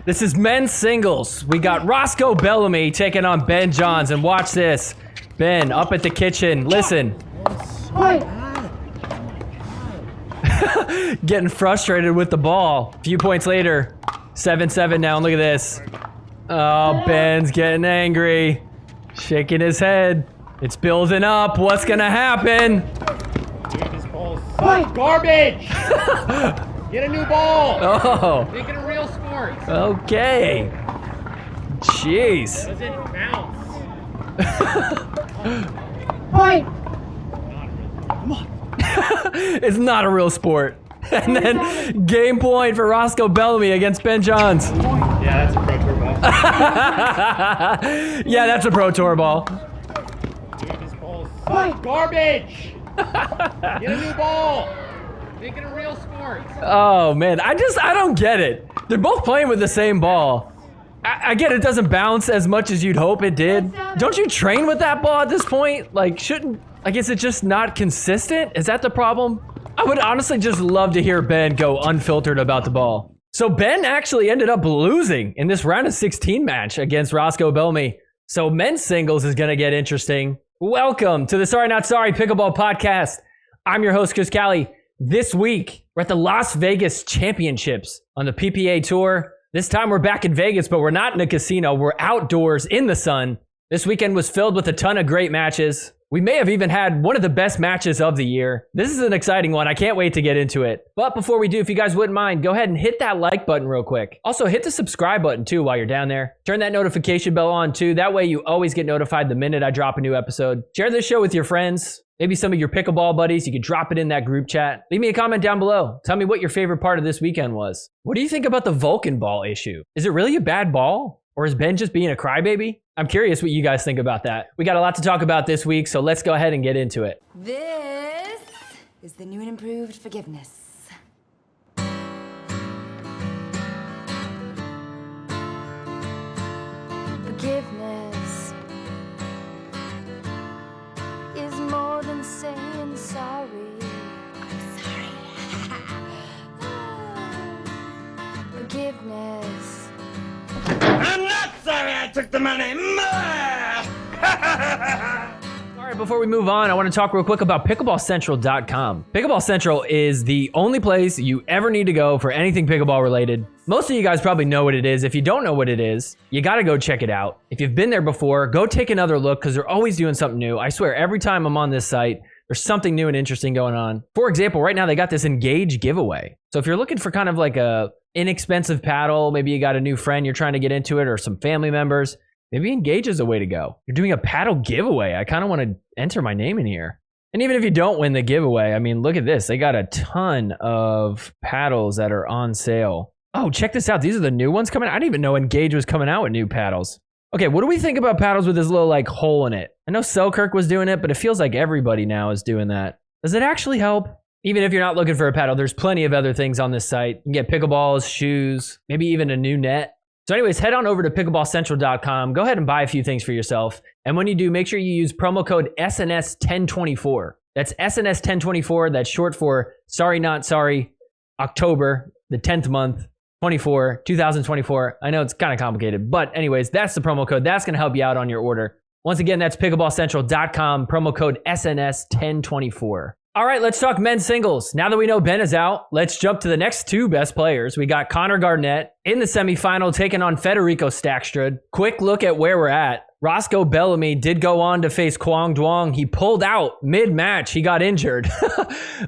This is men's singles. We got Roscoe Bellamy taking on Ben Johns, and watch this. Ben up at the kitchen. Listen. Getting frustrated with the ball. A few points later, 7-7 now. And look at this. Oh, Ben's getting angry. Shaking his head. It's building up. What's gonna happen? Dude, this ball's garbage! Get a new ball! Oh. Make it a real sport. Okay. Jeez. Doesn't bounce. It's not a real sport. And then game point for Roscoe Bellamy against Ben Johns. Yeah, that's a Pro Tour ball. Yeah, that's a Pro Tour ball. Dude, this ball's garbage! Get a new ball! Make it a real sport. Oh man, I don't get it. They're both playing with the same ball. I get it doesn't bounce as much as you'd hope it did. Don't you train with that ball at this point? Like, I guess it's just not consistent? Is that the problem? I would honestly just love to hear Ben go unfiltered about the ball. So Ben actually ended up losing in this round of 16 match against Roscoe Bellamy. So men's singles is gonna get interesting. Welcome to the Sorry Not Sorry Pickleball Podcast. I'm your host, Chris Cali. This week, we're at the Las Vegas Championships on the PPA Tour. This time we're back in Vegas, but we're not in a casino. We're outdoors in the sun. This weekend was filled with a ton of great matches. We may have even had one of the best matches of the year. This is an exciting one. I can't wait to get into it. But before we do, if you guys wouldn't mind, go ahead and hit that like button real quick. Also, hit the subscribe button too while you're down there. Turn that notification bell on too. That way you always get notified the minute I drop a new episode. Share this show with your friends. Maybe some of your pickleball buddies. You can drop it in that group chat. Leave me a comment down below. Tell me what your favorite part of this weekend was. What do you think about the Vulcan ball issue? Is it really a bad ball? Or is Ben just being a crybaby? I'm curious what you guys think about that. We got a lot to talk about this week, so let's go ahead and get into it. This is the new and improved forgiveness. Forgiveness is more than saying sorry. I'm sorry. Forgiveness. I'm not sorry I took the money. All right, before we move on, I want to talk real quick about pickleballcentral.com. Pickleball Central is the only place you ever need to go for anything pickleball related. Most of you guys probably know what it is. If you don't know what it is, you got to go check it out. If you've been there before, go take another look because they're always doing something new. I swear, every time I'm on this site, there's something new and interesting going on. For example, right now they got this Engage giveaway. So if you're looking for kind of like a inexpensive paddle, maybe you got a new friend you're trying to get into it or some family members, maybe Engage is the way to go. You're doing a paddle giveaway. I kind of want to enter my name in here. And even if you don't win the giveaway, I mean, look at this. They got a ton of paddles that are on sale. Oh, check this out. These are the new ones coming out. I didn't even know Engage was coming out with new paddles. Okay, what do we think about paddles with this little like hole in it? I know Selkirk was doing it, but it feels like everybody now is doing that. Does it actually help? Even if you're not looking for a paddle, there's plenty of other things on this site. You can get pickleballs, shoes, maybe even a new net. So anyways, head on over to pickleballcentral.com. Go ahead and buy a few things for yourself. And when you do, make sure you use promo code SNS1024. That's SNS1024. That's short for Sorry Not Sorry, October, the 10th month, 2024. I know it's kind of complicated, but anyways, that's the promo code. That's going to help you out on your order. Once again, that's pickleballcentral.com, promo code SNS1024. All right, let's talk men's singles. Now that we know Ben is out, let's jump to the next two best players. We got Connor Garnett in the semifinal taking on Federico Staksrud. Quick look at where we're at. Roscoe Bellamy did go on to face Quang Duong. He pulled out mid-match. He got injured.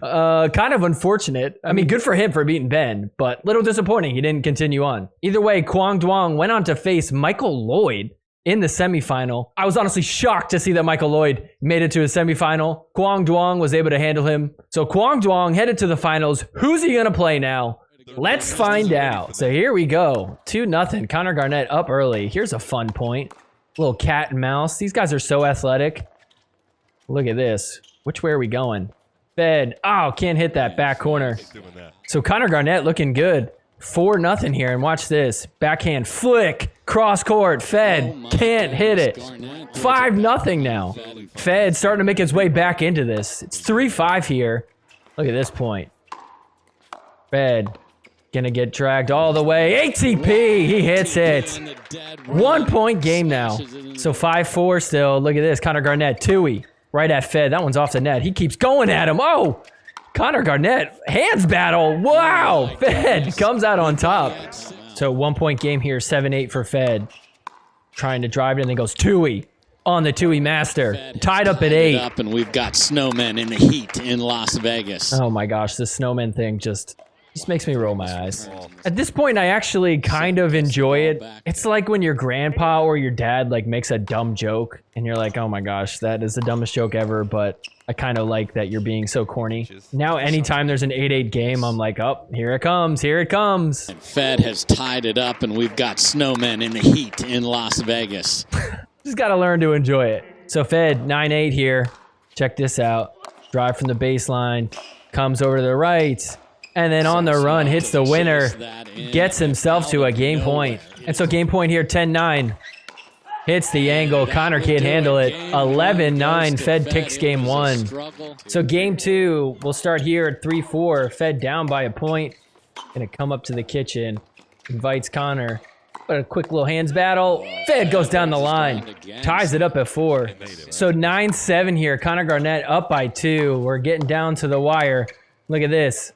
Kind of unfortunate. I mean, good for him for beating Ben, but little disappointing he didn't continue on. Either way, Quang Duong went on to face Michael Lloyd in the semifinal. I was honestly shocked to see that Michael Lloyd made it to a semifinal. Quang Duong was able to handle him. So Quang Duong headed to the finals. Who's he gonna play now? Let's find out. So here we go. 2-0. Connor Garnett up early. Here's a fun point. Little cat and mouse. These guys are so athletic. Look at this. Which way are we going? Fed. Oh, can't hit that back corner. So Connor Garnett looking good. 4-0 here, and watch this. Backhand flick, cross court, Fed, can't hit it. 5-0 now. Fed starting to make his way back into this. It's 3-5 here. Look at this point. Fed Gonna get dragged all the way. ATP, he hits it. 1 point game now. So 5-4 still. Look at this. Connor Garnett, Tui, right at Fed. That one's off the net. He keeps going at him. Oh, Connor Garnett, hands battle. Wow, Fed comes out on top. So 1 point game here, 7-8 for Fed. Trying to drive it and then goes Tui on the Tui master. Tied up at 8. Up and we've got snowmen in the heat in Las Vegas. Oh my gosh, this snowman thing just makes me roll my eyes. At this point, I actually kind of enjoy it. It's like when your grandpa or your dad like makes a dumb joke and you're like, oh my gosh, that is the dumbest joke ever, but I kind of like that you're being so corny. Now, anytime there's an 8-8 game, I'm like, oh, here it comes, here it comes. And Fed has tied it up and we've got snowmen in the heat in Las Vegas. Just got to learn to enjoy it. So Fed, 9-8 here. Check this out. Drive from the baseline. Comes over to the right. And then on the run, hits the winner. Gets himself to a game point. And so game point here, 10-9. Hits the angle. Connor can't handle it. 11-9. Fed takes game 1. So game 2, we'll start here at 3-4. Fed down by a point. Gonna come up to the kitchen. Invites Connor. But a quick little hands battle. Fed goes down the line. Ties it up at 4. So 9-7 here. Connor Garnett up by 2. We're getting down to the wire. Look at this.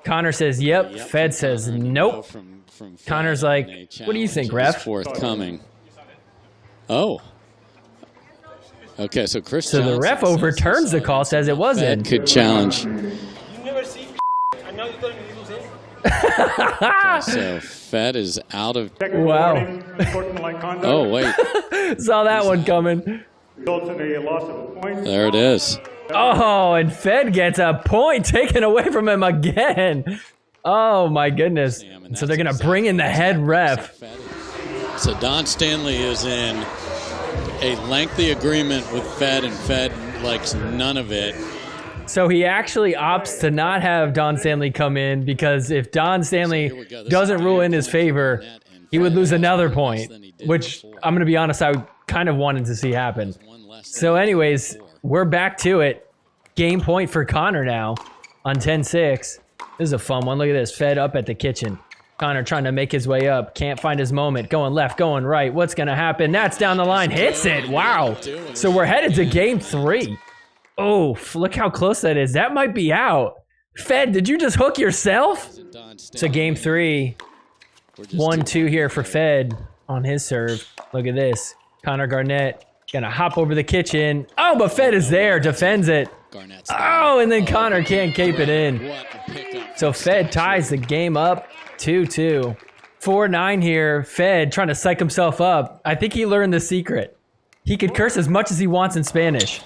Connor says, yep. Fed says, nope. Connor's like, what do you think, ref? Forthcoming. Oh. Okay, so Chris So the ref overturns the call, says it wasn't. Could challenge. So Fed is out of. Wow. Oh, wait. Saw that one coming. There it is. Oh, and Fed gets a point taken away from him again. Oh, my goodness. So they're going to bring in the head ref. So Don Stanley is in a lengthy agreement with Fed, and Fed likes none of it. So he actually opts to not have Don Stanley come in because if Don Stanley doesn't rule in his favor, he would lose another point, which I'm going to be honest, I kind of wanted to see happen. So anyways, we're back to it. Game point for Connor now on 10-6. This is a fun one. Look at this. Fed up at the kitchen. Connor trying to make his way up. Can't find his moment. Going left, going right. What's going to happen? That's down the line. Hits it. Wow. So we're headed to game 3. Oh, look how close that is. That might be out. Fed, did you just hook yourself? So game 3. 1-2 here for Fed on his serve. Look at this. Connor Garnett gonna hop over the kitchen. Oh, but Fed is there. Defends it. Oh, and then Connor can't keep it in. So Fed ties the game up 2-2. 4-9 here. Fed trying to psych himself up. I think he learned the secret. He could curse as much as he wants in Spanish.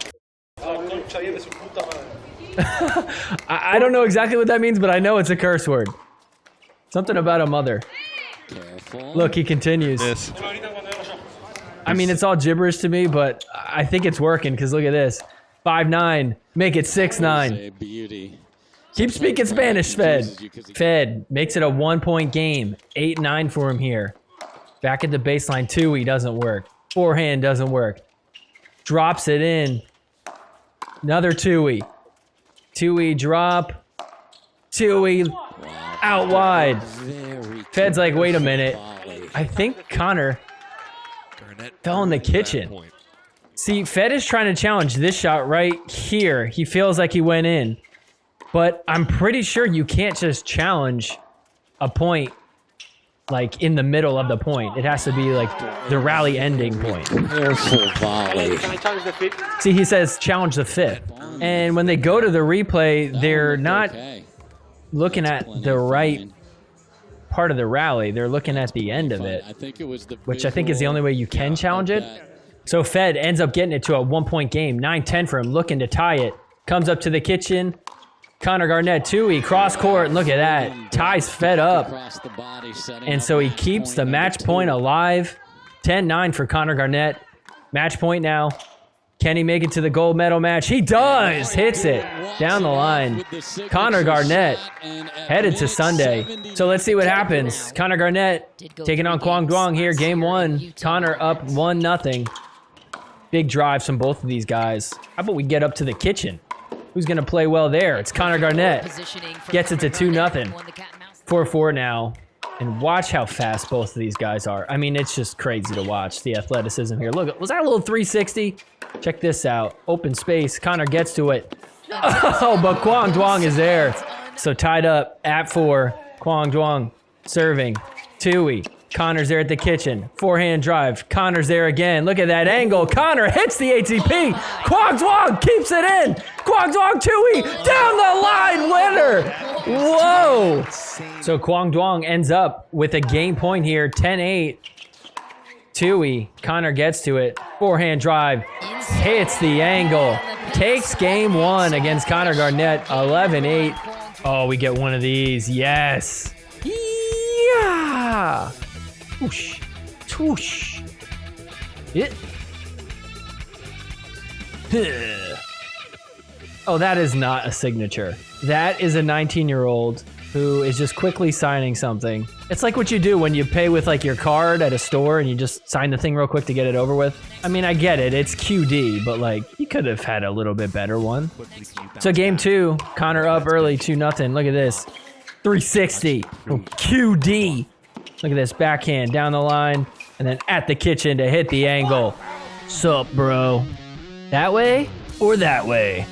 I don't know exactly what that means, but I know it's a curse word. Something about a mother. Careful. Look, he continues. I mean, it's all gibberish to me, but I think it's working because look at this. 5-9. Make it 6-9. Beauty. Keep speaking Spanish, Fed. Fed makes it a 1-point game. 8-9 for him here. Back at the baseline, Tui doesn't work. Forehand doesn't work. Drops it in. Another Tui. Tui drop. Tui out wide. Fed's like, wait a minute. I think Connor fell in the kitchen. See, Fed is trying to challenge this shot right here. He feels like he went in. But I'm pretty sure you can't just challenge a point like in the middle of the point. It has to be like the rally ending point. Careful volley. See, he says challenge the 5th. And when they go to the replay, they're not looking at the right part of the rally. They're looking at the end of it, which I think is the only way you can challenge it. So Fed ends up getting it to a 1-point game. 9-10 for him, looking to tie it. Comes up to the kitchen. Connor Garnett, Tui, cross court. Look at that. Ties Fed up. And so he keeps the match point alive. 10-9 for Connor Garnett. Match point now. Can he make it to the gold medal match? He does! Hits it down the line. Connor Garnett headed to Sunday. So let's see what happens. Connor Garnett taking on Kwang Duong here. Game 1. Connor up 1-0. Big drives from both of these guys. How about we get up to the kitchen? Who's going to play well there? It's Connor Garnett. Gets it to 2-0. 4-4 now. And watch how fast both of these guys are. I mean, it's just crazy to watch the athleticism here. Look, was that a little 360? Check this out. Open space. Connor gets to it. Oh, but Kwang Duong is there. So tied up at 4. Kwang Duong serving. Tui. Connor's there at the kitchen. Forehand drive. Connor's there again. Look at that angle. Connor hits the ATP. Kwang Duong keeps it in. Kwang Duong Tui down the line winner. Whoa. So Kwang Duong ends up with a game point here. 10-8. Tui. Connor gets to it. Forehand drive. Hits the angle. Takes game 1 against Connor Garnett. 11-8. Oh, we get one of these. Yes. Yeah. Whoosh. Twoosh. It. Oh, that is not a signature. That is a 19-year-old who is just quickly signing something. It's like what you do when you pay with like your card at a store and you just sign the thing real quick to get it over with. I mean, I get it. It's QD, but like you could have had a little bit better one. So game 2, Connor up early 2-0. Look at this. 360. Oh, QD. Look at this backhand down the line and then at the kitchen to hit the angle. Sup, bro? That way or that way?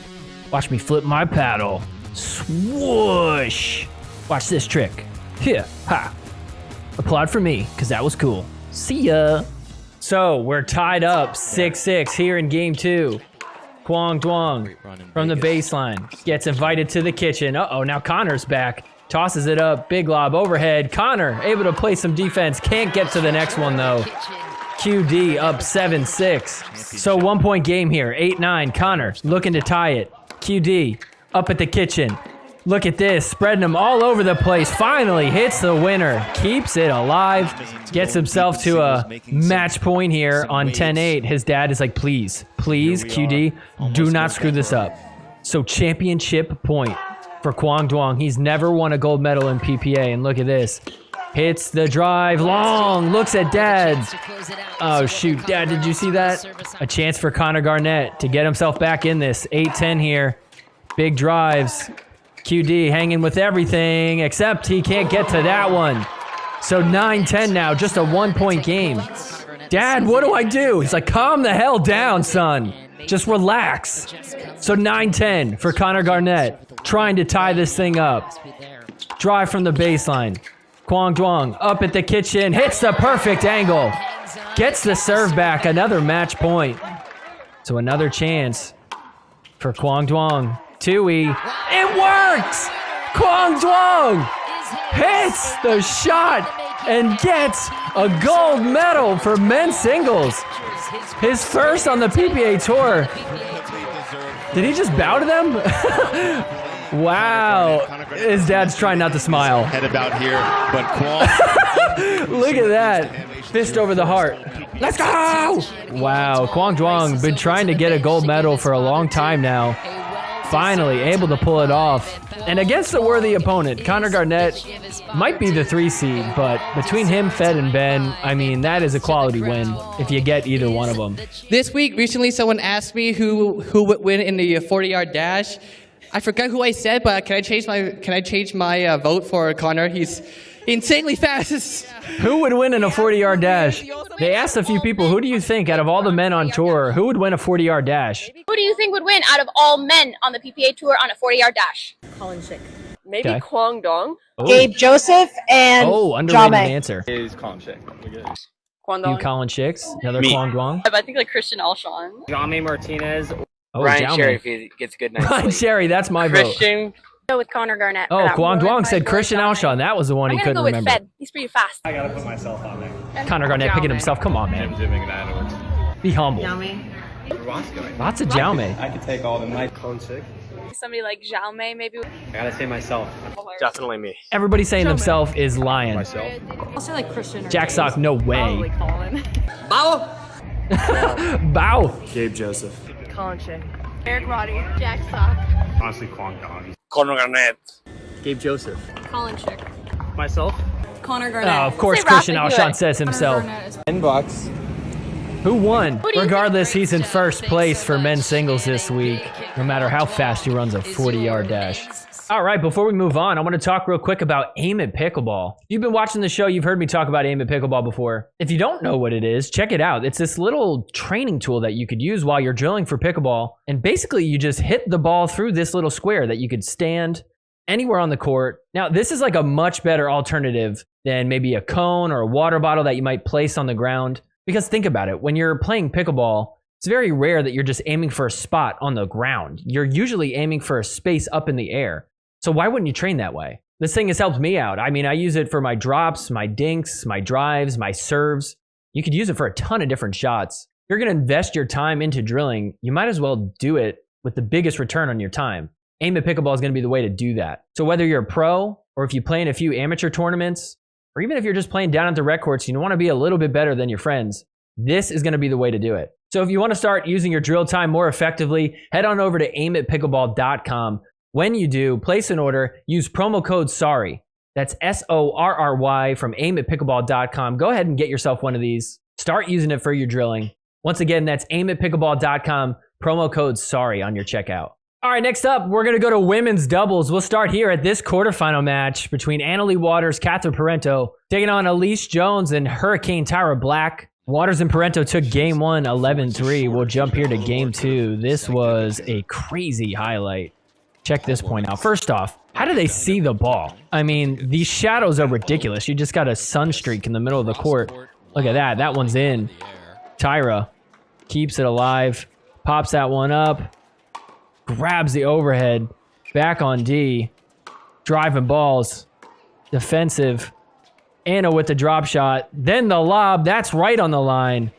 Watch me flip my paddle. Swoosh. Watch this trick. Here, ha. Applaud for me, because that was cool. See ya. So we're tied up 6-6 here in game 2. Kwang Duong from the baseline gets invited to the kitchen. Uh-oh, now Connor's back. Tosses it up, big lob overhead. Connor able to play some defense. Can't get to the next one though. QD up 7-6. So 1 point game here, 8-9. Connor looking to tie it. QD up at the kitchen. Look at this, spreading them all over the place. Finally hits the winner, keeps it alive, gets himself to a match point here on 10-8. His dad is like, please, QD, do not screw this up. So championship point for Kwang Duong. He's never won a gold medal in PPA, and look at this. Hits the drive long, looks at dad. Oh shoot, dad, did you see that? A chance for Connor Garnett to get himself back in this. 8-10 here, big drives. QD hanging with everything, except he can't get to that one. So 9-10 now, just a 1 point game. Dad, what do I do? He's like, calm the hell down, son. Just relax. So 9-10 for Connor Garnett, trying to tie this thing up. Drive from the baseline. Kwang Duong up at the kitchen, hits the perfect angle. Gets the serve back, another match point. So another chance for Kwang Duong. Tui, it works! Kwang Duong hits the shot and gets a gold medal for men's singles. His first on the PPA Tour. Did he just bow to them? Wow. His dad's trying not to smile. Head about here, but Kwang. Look at that. Fist over the heart. Let's go! Wow, Kwang Duong been trying to get a gold medal for a long time now. Finally able to pull it off. And against a worthy opponent, Connor Garnett might be the 3 seed, but between him, Fed, and Ben, I mean, that is a quality win if you get either one of them. This week, recently, someone asked me who would win in the 40-yard dash. I forgot who I said, but can I change my vote for Connor? He's insanely fast. Who would win in a 40-yard dash? They asked a few people, who do you think, out of all the men on tour, who would win a 40-yard dash? Who do you think would win out of all men on the PPA Tour on a 40-yard dash? Colin Schick. Maybe Okay. Kwang Duong. Oh. Gabe Joseph and underrated Jame. answer. Is Colin Schick. Kwang You, Duong. Colin Schicks, another Me. Kwang Duong. I think like Christian Alshon. Jame Martinez. Oh, Ryan Jaume. Sherry if he gets a good night's Ryan sleep. Sherry, that's my vote. Christian. Go with Connor Garnett. for Oh, that Kwang one. Duong said Christian Alshon. That was the one I'm he gonna couldn't go with remember. Fed. He's pretty fast. I gotta put myself on there. Connor Garnett picking Jaume. himself. Come on, man. Doing that. Be humble. Roscoe. Lots of Jaume. I could take all the night. Colin Schick. Somebody like Jaume, maybe. I gotta say myself. Definitely me. Everybody saying themselves is lying. Myself. I'll say like Christian. Jack Sock, no way. Colin. Bow. Gabe Joseph. Colin Schick. Eric Roddy. Jack Sock. Honestly, Kwang Duong. Connor Garnett. Gabe Joseph. Colin Schick. Myself. Connor Oh, Garnett. of course, Say Christian Rafa, do Alshon it. says himself. $10. Who won? Who do you Regardless, think? he's in first place for men's singles this week, no matter how fast he runs a 40-yard dash. All right, before we move on, I want to talk real quick about Aim at Pickleball. If you've been watching the show, you've heard me talk about Aim at Pickleball before. If you don't know what it is, check it out. It's this little training tool that you could use while you're drilling for pickleball. And basically, you just hit the ball through this little square that you could stand anywhere on the court. Now, this is like a much better alternative than maybe a cone or a water bottle that you might place on the ground. Because think about it, when you're playing pickleball, it's very rare that you're just aiming for a spot on the ground. You're usually aiming for a space up in the air. So why wouldn't you train that way? This thing has helped me out. I mean, I use it for my drops, my dinks, my drives, my serves. You could use it for a ton of different shots. If you're going to invest your time into drilling, you might as well do it with the biggest return on your time. Aim at Pickleball is going to be the way to do that. So whether you're a pro or if you play in a few amateur tournaments, or even if you're just playing down at the rec courts, you want to be a little bit better than your friends, this is going to be the way to do it. So if you want to start using your drill time more effectively, head on over to aimatpickleball.com. When you do, place an order, use promo code SORRY. That's SORRY from aimatpickleball.com. Go ahead and get yourself one of these. Start using it for your drilling. Once again, that's aimatpickleball.com, promo code SORRY on your checkout. All right, next up, we're going to go to women's doubles. We'll start here at this quarterfinal match between Annalie Waters, Catherine Parento, taking on Elise Jones and Hurricane Tyra Black. Waters and Parento took game one, 11-3. We'll jump here to game two. This was a crazy highlight. Check this point out. First off, how do they see the ball? I mean, these shadows are ridiculous. You just got a sun streak in the middle of the court. Look at that. That one's in. Tyra keeps it alive. Pops that one up. Grabs the overhead. Back on D. Driving balls. Defensive. Anna with the drop shot. Then the lob. That's right on the line.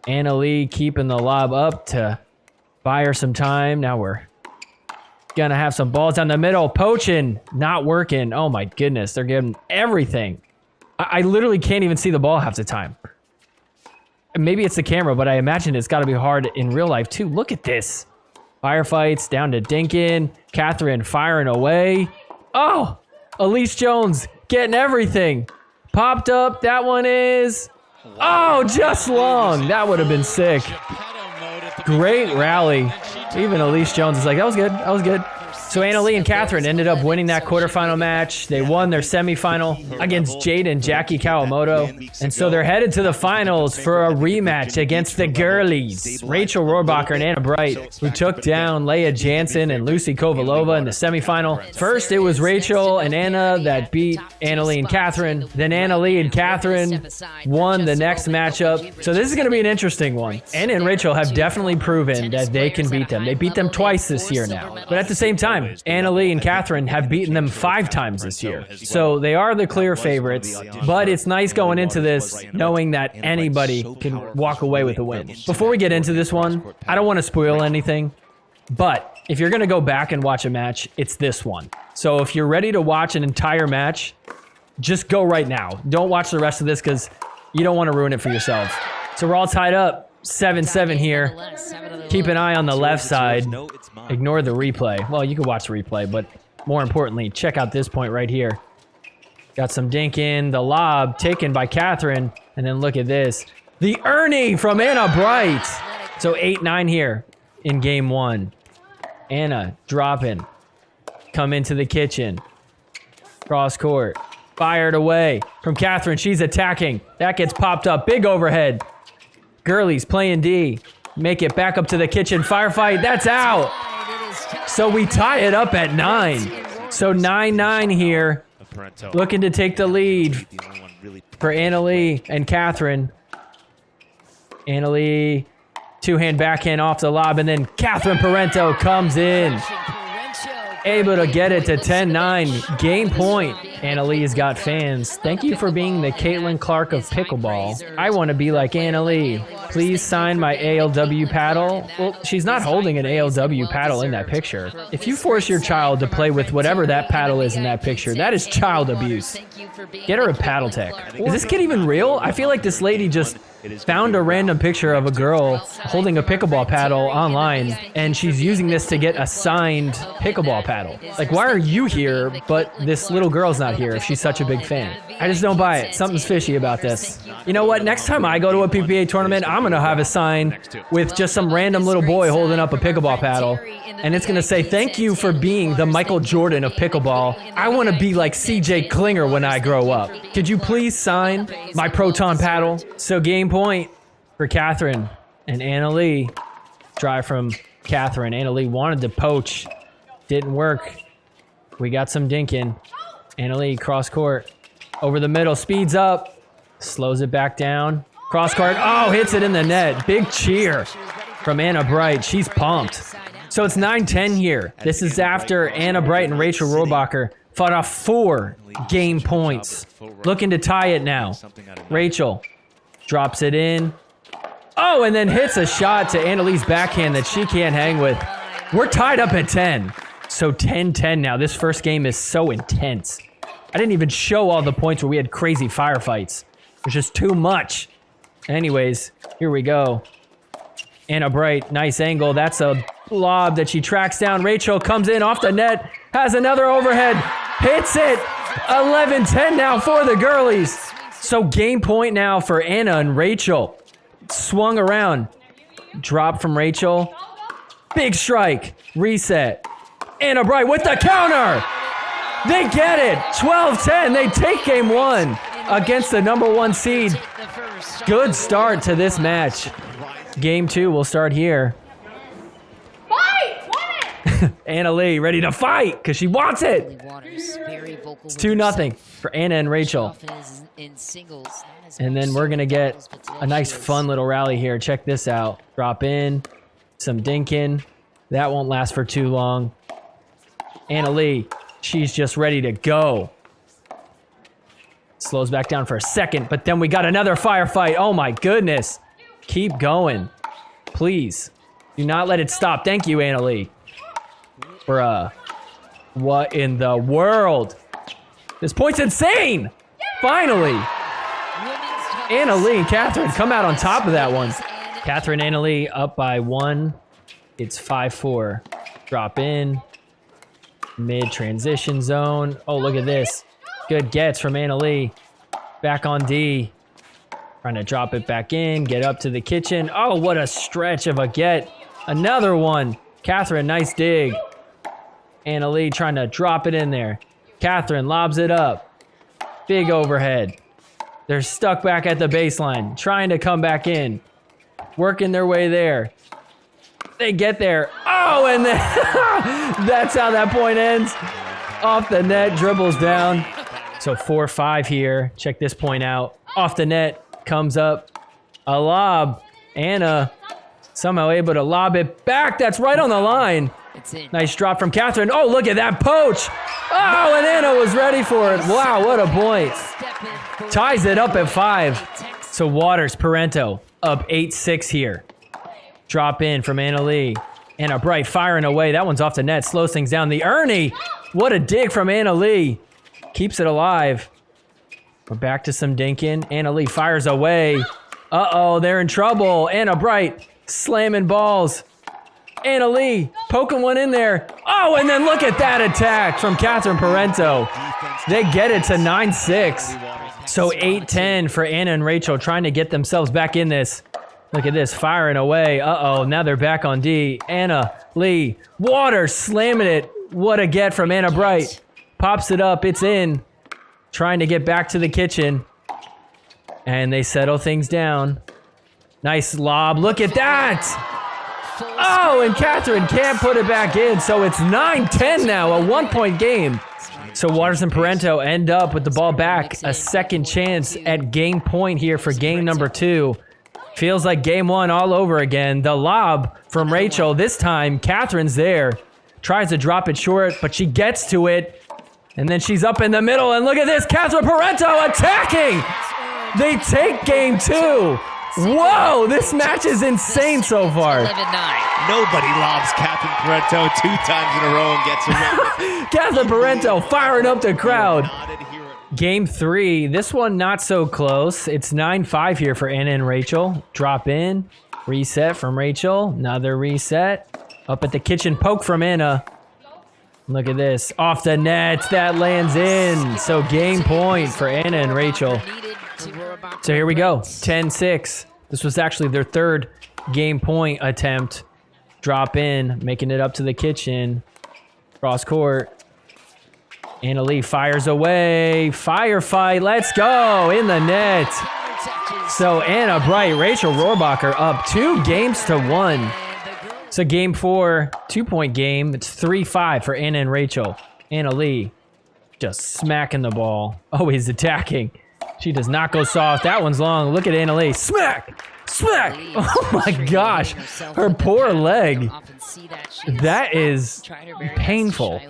Anna Lee keeping the lob up to buy her some time. Now we're gonna have some balls down the middle. Poaching, not working. Oh my goodness, they're getting everything. I literally can't even see the ball half the time. Maybe it's the camera, but I imagine it's gotta be hard in real life too. Look at this. Firefights down to Dinkin. Catherine firing away. Oh, Elise Jones getting everything. Popped up, that one is. Oh, just long. That would have been sick. Great rally. Even Elise Jones is like, that was good. That was good. So Anna Lee and Catherine ended up winning that quarterfinal match. They won their semifinal against Jade and Jackie Kawamoto. And so they're headed to the finals for a rematch against the girlies, Rachel Rohrbacher and Anna Bright, who took down Leah Jansen and Lucy Kovalova in the semifinal. First, it was Rachel and Anna that beat Anna Lee and Catherine. Then Anna Lee and Catherine won the next matchup. So this is going to be an interesting one. Anna and Rachel have definitely proven that they can beat them. They beat them twice this year now. But at the same time, Anna Lee and Catherine have beaten them 5 times this year. So they are the clear favorites, but it's nice going into this knowing that anybody can walk away with a win. Before we get into this one, I don't want to spoil anything, but if you're going to go back and watch a match, it's this one. So if you're ready to watch an entire match, just go right now. Don't watch the rest of this because you don't want to ruin it for yourself. So we're all tied up, 7-7 here. Keep an eye on the left side. Ignore the replay. Well, you can watch the replay, but more importantly, check out this point right here. Got some dink in. The lob taken by Catherine. And then look at this. The Ernie from Anna Bright. So 8-9 here in game one. Anna dropping. Come into the kitchen. Cross court. Fired away from Catherine. She's attacking. That gets popped up. Big overhead. Girlies playing D. Make it back up to the kitchen. Firefight. That's out. So we tie it up at 9. So 9-9 here. Looking to take the lead for Anna Lee and Catherine. Anna Lee, two-hand backhand off the lob, and then Catherine Parento comes in. Able to get it to 10-9. Game point. Anna Lee's got fans. Thank you for being the Caitlin Clark of pickleball. I want to be like Anna Lee. Please sign my ALW paddle. Well, she's not holding an ALW paddle in that picture. If you force your child to play with whatever that paddle is in that picture, that is child abuse. Get her a paddle tech. Is this kid even real? I feel like this lady just found a random picture of a girl holding a pickleball paddle online, and she's using this to get a signed pickleball paddle. Like, why are you here, but this little girl's not here if she's such a big fan? I just don't buy it. Something's fishy about this. You know what? Next time I go to a PPA tournament, I'm going to have a sign with just some random little boy holding up a pickleball paddle. And it's going to say, thank you for being the Michael Jordan of pickleball. I want to be like CJ Klinger when I grow up. Could you please sign my Proton paddle? So game point for Catherine and Anna Lee. Drive from Catherine. Anna Lee wanted to poach. Didn't work. We got some dinking. Anna Lee cross court. Over the middle. Speeds up. Slows it back down. Cross court. Oh, hits it in the net. Big cheer from Anna Bright. She's pumped. So it's 9-10 here. This is after Anna Bright and Rachel Rohrbacher fought off 4 game points. Looking to tie it now. Rachel drops it in. Oh, and then hits a shot to Anna Lee's backhand that she can't hang with. We're tied up at 10. So 10-10 now. This first game is so intense. I didn't even show all the points where we had crazy firefights. There's just too much. Anyways, here we go. Anna Bright, nice angle. That's a lob that she tracks down. Rachel comes in off the net, has another overhead, hits it. 11-10 now for the girlies. So game point now for Anna and Rachel. Swung around. Drop from Rachel. Big strike. Reset. Anna Bright with the counter. They get it. 12-10. They take game 1 against the #1 seed. Good start to this match. Game 2 will start here. Fight! Anna Lee ready to fight because she wants it. It's 2-0 for Anna and Rachel. And then we're going to get a nice fun little rally here. Check this out. Drop in. Some dinking. That won't last for too long. Anna Lee, she's just ready to go. Slows back down for a second, but then we got another firefight. Oh my goodness. Keep going. Please. Do not let it stop. Thank you, Anna Lee. Bruh. What in the world? This point's insane! Finally! Anna Lee and Catherine come out on top of that one. Catherine and Anna Lee up by 1. It's 5-4. Drop in. Mid transition zone. Oh, look at this. Good gets from Anna Lee. Back on D. Trying to drop it back in. Get up to the kitchen. Oh, what a stretch of a get. Another one. Catherine, nice dig. Anna Lee trying to drop it in there. Catherine lobs it up. Big overhead. They're stuck back at the baseline. Trying to come back in. Working their way there. They get there. Oh, and then that's how that point ends. Off the net, dribbles down. So 4-5 here. Check this point out. Off the net, comes up. A lob. Anna somehow able to lob it back. That's right on the line. Nice drop from Catherine. Oh, look at that poach. Oh, and Anna was ready for it. Wow, what a point. Ties it up at 5. So Waters, Parento up 8-6 here. Drop in from Anna Lee. Anna Bright firing away. That one's off the net. Slows things down. The Ernie. What a dig from Anna Lee. Keeps it alive. We're back to some dinking. Anna Lee fires away. Uh-oh, they're in trouble. Anna Bright slamming balls. Anna Lee poking one in there. Oh, and then look at that attack from Catherine Parento. They get it to 9-6. So 8-10 for Anna and Rachel trying to get themselves back in this. Look at this, firing away. Uh-oh, now they're back on D. Anna Lee, Waters slamming it. What a get from Anna Bright. Pops it up, it's in. Trying to get back to the kitchen. And they settle things down. Nice lob, look at that! Oh, and Catherine can't put it back in, so it's 9-10 now, a 1-point game. So Waters and Parento end up with the ball back. A second chance at game point here for game number 2. Feels like game 1 all over again. The lob from Rachel. This time, Catherine's there. Tries to drop it short, but she gets to it. And then she's up in the middle, and look at this. Catherine Parento attacking! They take game 2. Whoa, this match is insane so far. 11-9. Nobody lobs Catherine Parento 2 times in a row and gets a win. Catherine Parento firing up the crowd. Game 3, this one not so close. It's 9-5 here for Anna and Rachel. Drop in, reset from Rachel, another reset. Up at the kitchen, poke from Anna. Look at this, off the net, that lands in. So game point for Anna and Rachel. So here we go, 10-6. This was actually their third game point attempt. Drop in, making it up to the kitchen. Cross court. Anna Lee fires away. Firefight, let's go, in the net. So Anna Bright, Rachel Rohrbacher up 2-1. So game 4, 2-point game. It's 3-5 for Anna and Rachel. Anna Lee just smacking the ball. Always attacking. She does not go soft. That one's long. Look at Anna Lee. Smack! Smack! Oh my gosh. Her poor leg. That is painful.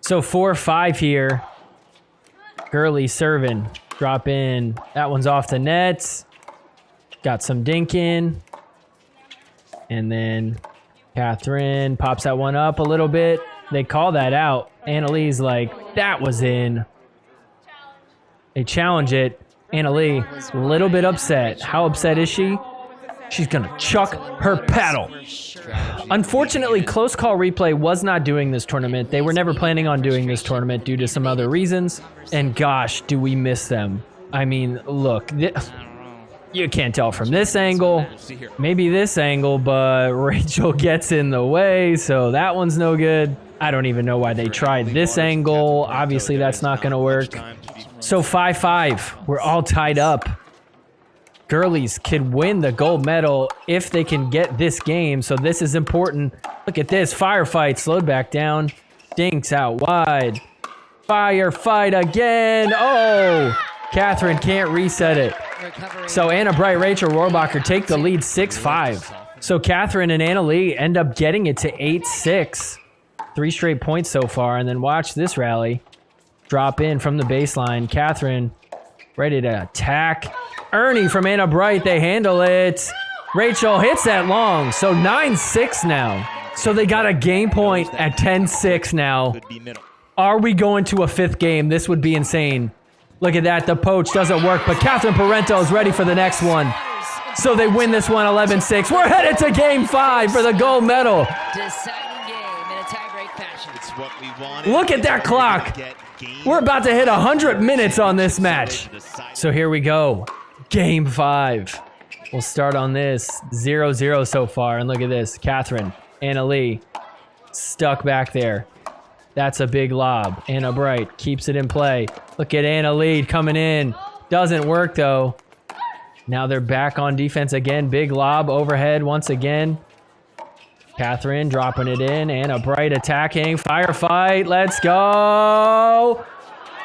So 4-5 here. Gurley serving. Drop in. That one's off the nets. Got some dink in. And then Catherine pops that one up a little bit. They call that out. Anna Lee's like, that was in. They challenge it. Anna Lee, a little bit upset. How upset is she? She's gonna chuck her paddle. Unfortunately, Close Call Replay was not doing this tournament. They were never planning on doing this tournament due to some other reasons. And gosh, do we miss them. I mean, look, you can't tell from this angle, maybe this angle, but Rachel gets in the way, so that one's no good. I don't even know why they tried this angle. Obviously, that's not gonna work. So 5-5, we're all tied up. Girlies could win the gold medal if they can get this game, so this is important. Look at this, firefight, slowed back down. Dinks out wide. Firefight again, oh! Catherine can't reset it. So Anna Bright, Rachel Rohrbacher take the lead 6-5. So Catherine and Anna Lee end up getting it to 8-6. 3 straight points so far, and then watch this rally. Drop in from the baseline. Catherine ready to attack. Ernie from Anna Bright, they handle it. Rachel hits that long, so 9-6 now. So they got a game point at 10-6 now. Are we going to a 5th game? This would be insane. Look at that, the poach doesn't work, but Catherine Parento is ready for the next one. So they win this one 11-6. We're headed to game 5 for the gold medal. Look at that clock. We're about to hit 100 minutes on this match. So here we go. Game 5. We'll start on this. 0-0 so far. And look at this. Catherine, Anna Lee, stuck back there. That's a big lob. Anna Bright keeps it in play. Look at Anna Lee coming in. Doesn't work though. Now they're back on defense again. Big lob overhead once again. Catherine dropping it in. Anna Bright attacking. Firefight. Let's go.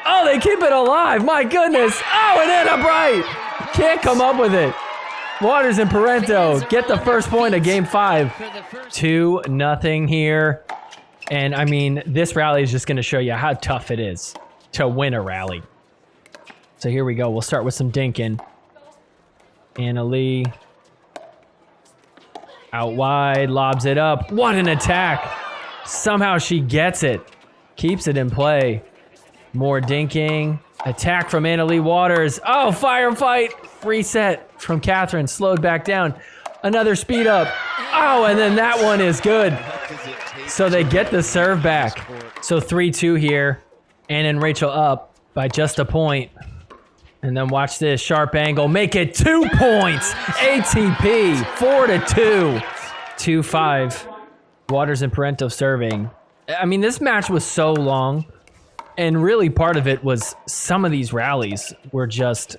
Oh, they keep it alive. My goodness. Oh, and Anna Bright can't come up with it. Waters and Parento get the first point of game 5. 2-0 here. And I mean, this rally is just going to show you how tough it is to win a rally. So here we go. We'll start with some dinking. Anna Lee. Out wide, lobs it up. What an attack. Somehow she gets it. Keeps it in play. More dinking. Attack from Anna Lee Waters. Oh, firefight. Reset from Catherine. Slowed back down. Another speed up. Oh, and then that one is good. So they get the serve back. So 3-2 here. Anna and Rachel up by just a point. And then watch this sharp angle. Make it 2 points. ATP 4-2. 2-5. Waters and Parento serving. I mean, this match was so long. And really part of it was some of these rallies were just,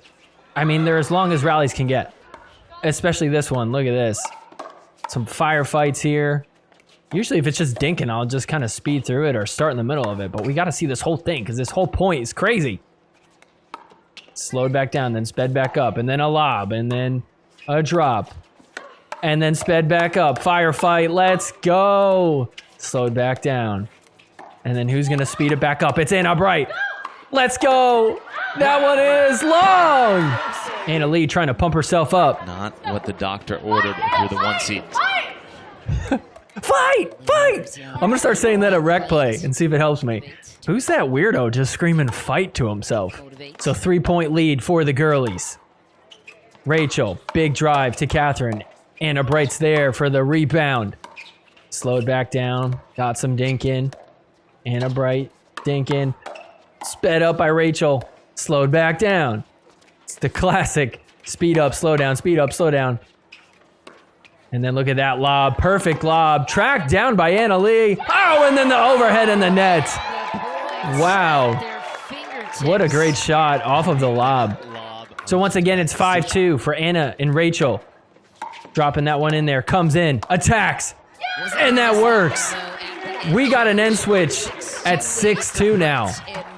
I mean, they're as long as rallies can get. Especially this one. Look at this. Some firefights here. Usually if it's just dinking, I'll just kind of speed through it or start in the middle of it. But we got to see this whole thing because this whole point is crazy. Slowed back down, then sped back up, and then a lob, and then a drop, and then sped back up. Firefight, let's go. Slowed back down. And then who's going to speed it back up? It's Anna Bright. Let's go. That one is long. Anna Lee trying to pump herself up. Not what the doctor ordered if you're the 1 seed. Fight! Fight! I'm going to start saying that at rec play and see if it helps me. Who's that weirdo just screaming fight to himself? So 3-point lead for the girlies. Rachel, big drive to Catherine. Anna Bright's there for the rebound. Slowed back down. Got some dink in. Anna Bright, dink in. Sped up by Rachel. Slowed back down. It's the classic speed up, slow down, speed up, slow down. And then look at that lob. Perfect lob. Tracked down by Anna Lee. Oh, and then the overhead in the net. Wow. What a great shot off of the lob. So once again, it's 5-2 for Anna and Rachel. Dropping that one in there. Comes in. Attacks. And that works. We got an end switch at 6-2 now.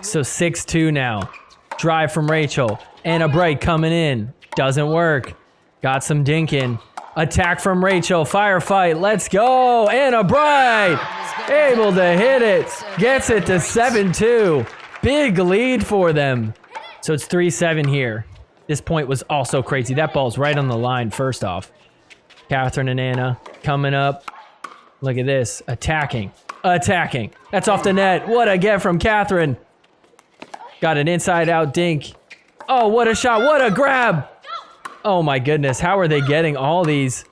So 6-2 now. Drive from Rachel. Anna Bright coming in. Doesn't work. Got some dinking. Attack from Rachel. Firefight. Let's go. Anna Bright. Able to hit it. Gets it to 7-2. Big lead for them. So it's 3-7 here. This point was also crazy. That ball's right on the line first off. Catherine and Anna coming up. Look at this. Attacking. Attacking. That's off the net. What a get from Catherine. Got an inside out dink. Oh, what a shot. What a grab. Oh my goodness. How are they getting all these?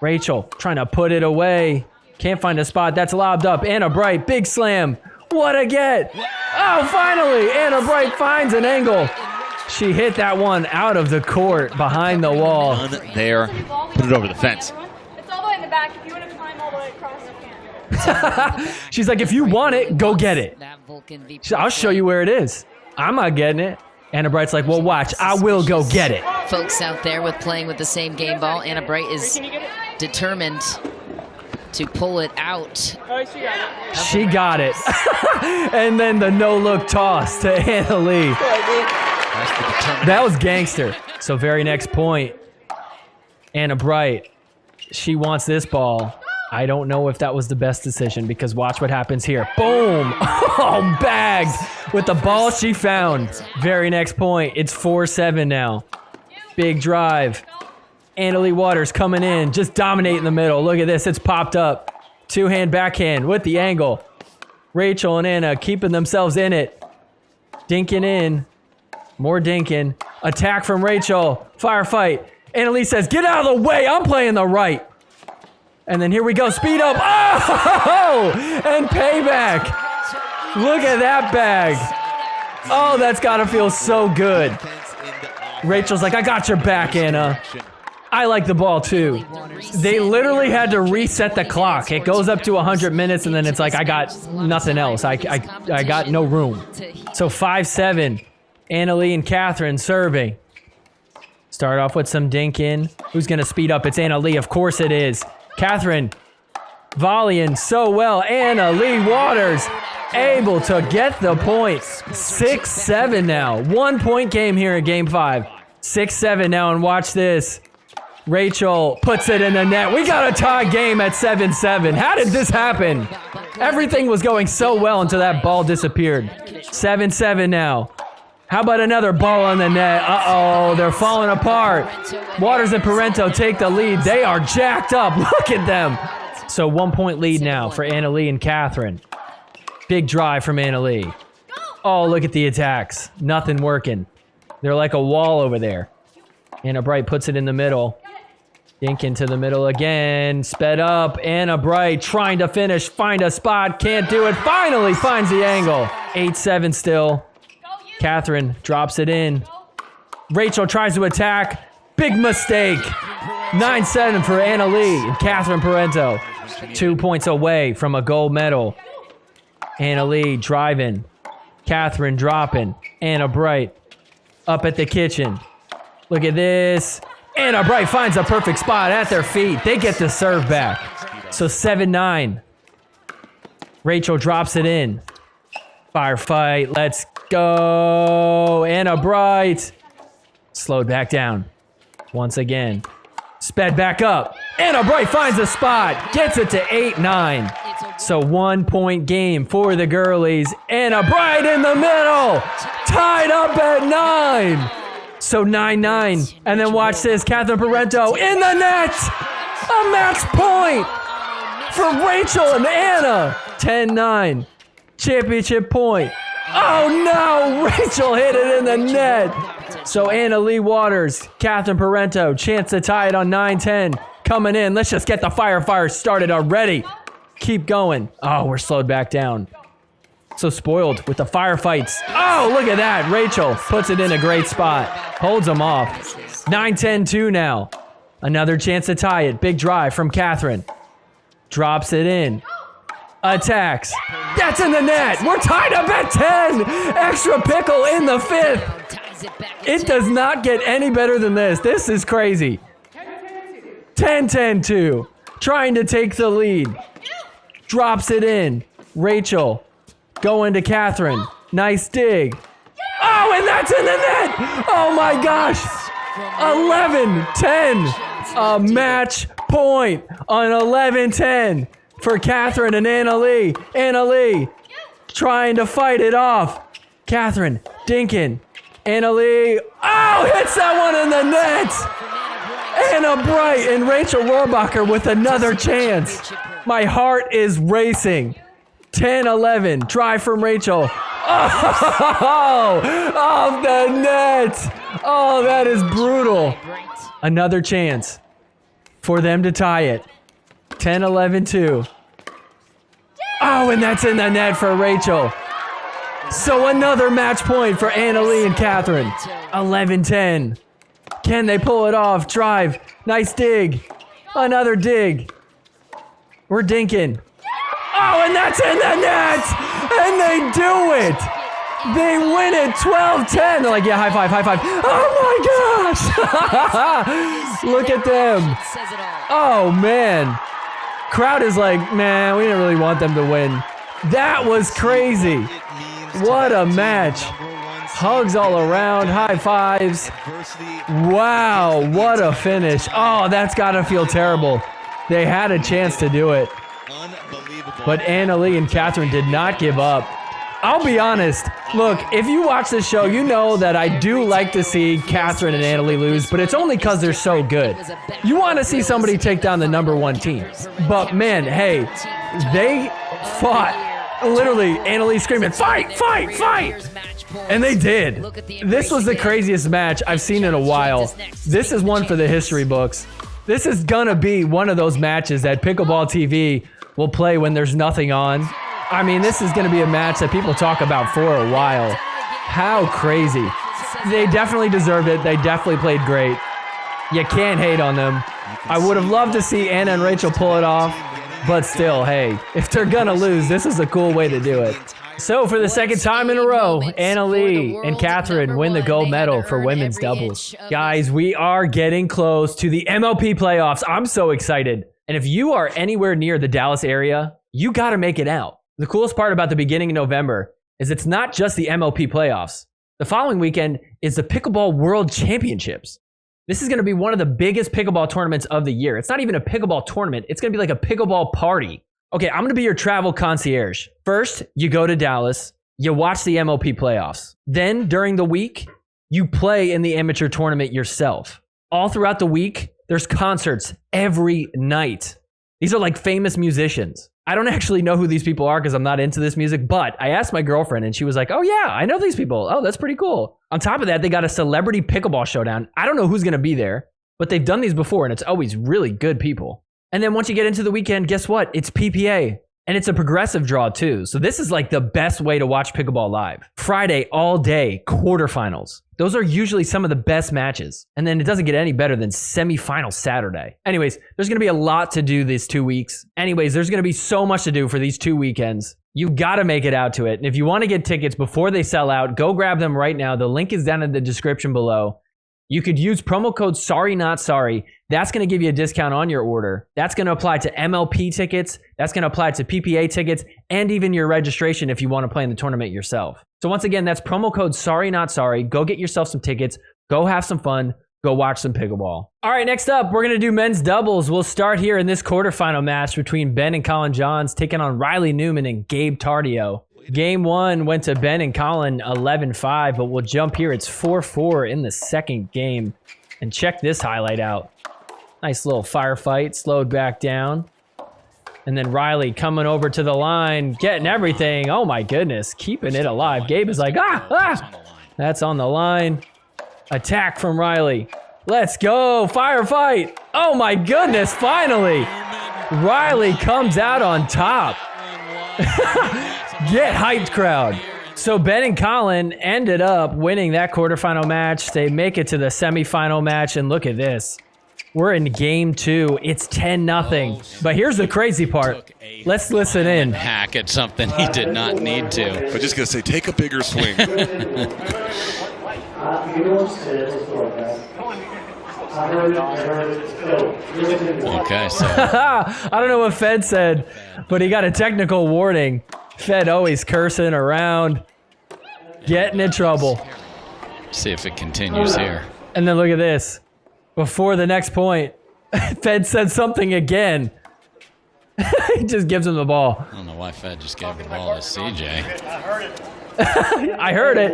Rachel trying to put it away. Can't find a spot. That's lobbed up. Anna Bright. Big slam. What a get. Oh, finally. Anna Bright finds an angle. She hit that one out of the court behind the wall. There. Put it over the fence. It's all the way in the back. If you want to climb all the way across, you can. She's like, if you want it, go get it. I'll show you where it is. I'm not getting it. Anna Bright's like, well, watch. I will go get it. Folks out there with playing with the same game ball. Anna Bright is determined to pull it out. She got it. And then the no-look toss to Anna Lee. That was gangster. So very next point, Anna Bright, she wants this ball. I don't know if that was the best decision because watch what happens here. Boom! Oh, bagged with the ball she found. Very next point, it's 4-7 now. Big drive. Anna Lee Waters coming in, just dominating the middle. Look at this, it's popped up. Two-hand backhand with the angle. Rachel and Anna keeping themselves in it. Dinking in. More dinking. Attack from Rachel. Firefight. Anna Lee says, get out of the way. I'm playing the right. And then here we go. Speed up. Oh! And payback. Look at that bag. Oh, that's got to feel so good. Rachel's like, I got your back, Anna. I like the ball too. They literally had to reset the clock. It goes up to 100 minutes and then it's like, I got nothing else. I got no room. So 5-7. Anna Lee and Catherine serving. Start off with some dink in. Who's going to speed up? It's Anna Lee. Of course it is. Catherine volleying so well. Anna Lee Waters able to get the point. 6-7 now. 1 point game here in game 5. 6-7 now, and watch this. Rachel puts it in the net. We got a tie game at 7-7. How did this happen? Everything was going so well until that ball disappeared. 7-7 now. How about another ball on the net? Uh-oh, they're falling apart. Waters and Parento take the lead. They are jacked up. Look at them. So 1 point lead now for Anna Lee and Catherine. Big drive from Anna Lee. Oh, look at the attacks. Nothing working. They're like a wall over there. Anna Bright puts it in the middle. Dink into the middle again. Sped up. Anna Bright trying to finish. Find a spot. Can't do it. Finally finds the angle. 8-7 still. Catherine drops it in. Rachel tries to attack. Big mistake. 9-7 for Anna Lee and Catherine Parento. 2 points away from a gold medal. Anna Lee driving. Catherine dropping. Anna Bright up at the kitchen. Look at this. Anna Bright finds a perfect spot at their feet. They get the serve back. So 7-9. Rachel drops it in. Firefight. Let's go. Anna Bright. Slowed back down. Once again. Sped back up. Anna Bright finds a spot. Gets it to 8-9. So 1 point game for the girlies. Anna Bright in the middle. Tied up at 9. So 9-9. And then watch this. Catherine Parento in the net. A match point for Rachel and Anna. 10-9. Championship point. Oh no! Rachel hit it in the net. So Anna Lee Waters, Catherine Parento, chance to tie it on 9-10. Coming in. Let's just get the fire started already. Keep going. Oh, we're slowed back down. So spoiled with the firefights. Oh, look at that. Rachel puts it in a great spot. Holds them off. 9-10-2 now. Another chance to tie it. Big drive from Catherine. Drops it in. Attacks. That's in the net. We're tied up at 10. Extra pickle in the 5th. It does not get any better than this. This is crazy. 10-10-2. Trying to take the lead. Drops it in. Rachel going to Catherine. Nice dig. Oh, and that's in the net. Oh my gosh. 11-10. A match point on 11-10 for Catherine and Anna Lee. Anna Lee trying to fight it off. Catherine dinking. Anna Lee. Oh, hits that one in the net. Anna Bright and Rachel Rohrbacher with another chance. My heart is racing. 10-11. Drive from Rachel. Oh, off the net. Oh, that is brutal. Another chance for them to tie it. 10-11-2. Oh, and that's in the net for Rachel. So another match point for Anna Lee and Catherine. 11-10. Can they pull it off? Drive. Nice dig. Another dig. We're dinking. Oh, and that's in the net! And they do it! They win it 12-10. They're like, yeah, high five, high five. Oh my gosh! Look at them. Oh man. Crowd is like, man, we didn't really want them to win. That was crazy. What a match. Hugs all around, high fives. Wow, what a finish. Oh, that's gotta feel terrible. They had a chance to do it. But Anna Lee and Catherine did not give up. I'll be honest. Look, if you watch this show, you know that I do like to see Catherine and Anna Lee lose, but it's only because they're so good. You want to see somebody take down the #1 team. But man, hey, they fought. Literally, Anna Lee screaming, fight, fight, fight! And they did. This was the craziest match I've seen in a while. This is one for the history books. This is gonna be one of those matches that Pickleball TV will play when there's nothing on. I mean, this is going to be a match that people talk about for a while. How crazy. They definitely deserved it. They definitely played great. You can't hate on them. I would have loved to see Anna and Rachel pull it off, but still, hey, if they're going to lose, this is a cool way to do it. So for the second time in a row, Anna Lee and Catherine win the gold medal for women's doubles. Guys, we are getting close to the MLP playoffs. I'm so excited. And if you are anywhere near the Dallas area, you got to make it out. The coolest part about the beginning of November is it's not just the MLP playoffs. The following weekend is the Pickleball World Championships. This is going to be one of the biggest pickleball tournaments of the year. It's not even a pickleball tournament. It's going to be like a pickleball party. Okay, I'm going to be your travel concierge. First, you go to Dallas. You watch the MLP playoffs. Then, during the week, you play in the amateur tournament yourself. All throughout the week, there's concerts every night. These are like famous musicians. I don't actually know who these people are because I'm not into this music, but I asked my girlfriend and she was like, oh yeah, I know these people. Oh, that's pretty cool. On top of that, they got a celebrity pickleball showdown. I don't know who's going to be there, but they've done these before and it's always really good people. And then once you get into the weekend, guess what? It's PPA. And it's a progressive draw too. So this is like the best way to watch pickleball live. Friday, all day, quarterfinals. Those are usually some of the best matches. And then it doesn't get any better than semifinal Saturday. Anyways, there's going to be a lot to do these 2 weeks. Anyways, there's going to be so much to do for these 2 weekends. You got to make it out to it. And if you want to get tickets before they sell out, go grab them right now. The link is down in the description below. You could use promo code SORRYNOTSORRY. That's going to give you a discount on your order. That's going to apply to MLP tickets. That's going to apply to PPA tickets and even your registration if you want to play in the tournament yourself. So once again, that's promo code SORRYNOTSORRY. Go get yourself some tickets. Go have some fun. Go watch some pickleball. All right, next up, we're going to do men's doubles. We'll start here in this quarterfinal match between Ben and Colin Johns taking on Riley Newman and Gabe Tardio. Game 1 went to Ben and Colin 11-5, but we'll jump here. It's 4-4 in the second game. And check this highlight out. Nice little firefight, slowed back down. And then Riley coming over to the line, getting everything. Oh my goodness, keeping it alive. Gabe is like, that's on the line. Attack from Riley. Let's go, firefight. Oh my goodness, finally. Riley comes out on top. Get hyped, crowd. So Ben and Colin ended up winning that quarterfinal match. They make it to the semifinal match, and look at this. We're in game 2. It's 10-0. But here's the crazy part. Let's listen in. Hack at something he did not need to. I'm just going to say, take a bigger swing. Okay, so I don't know what Fed said, but he got a technical warning. Fed always cursing around, getting in trouble. see if it continues here. And then look at this. Before the next point, Fed said something again. He just gives him the ball. I don't know why Fed just gave the ball to CJ. I heard it.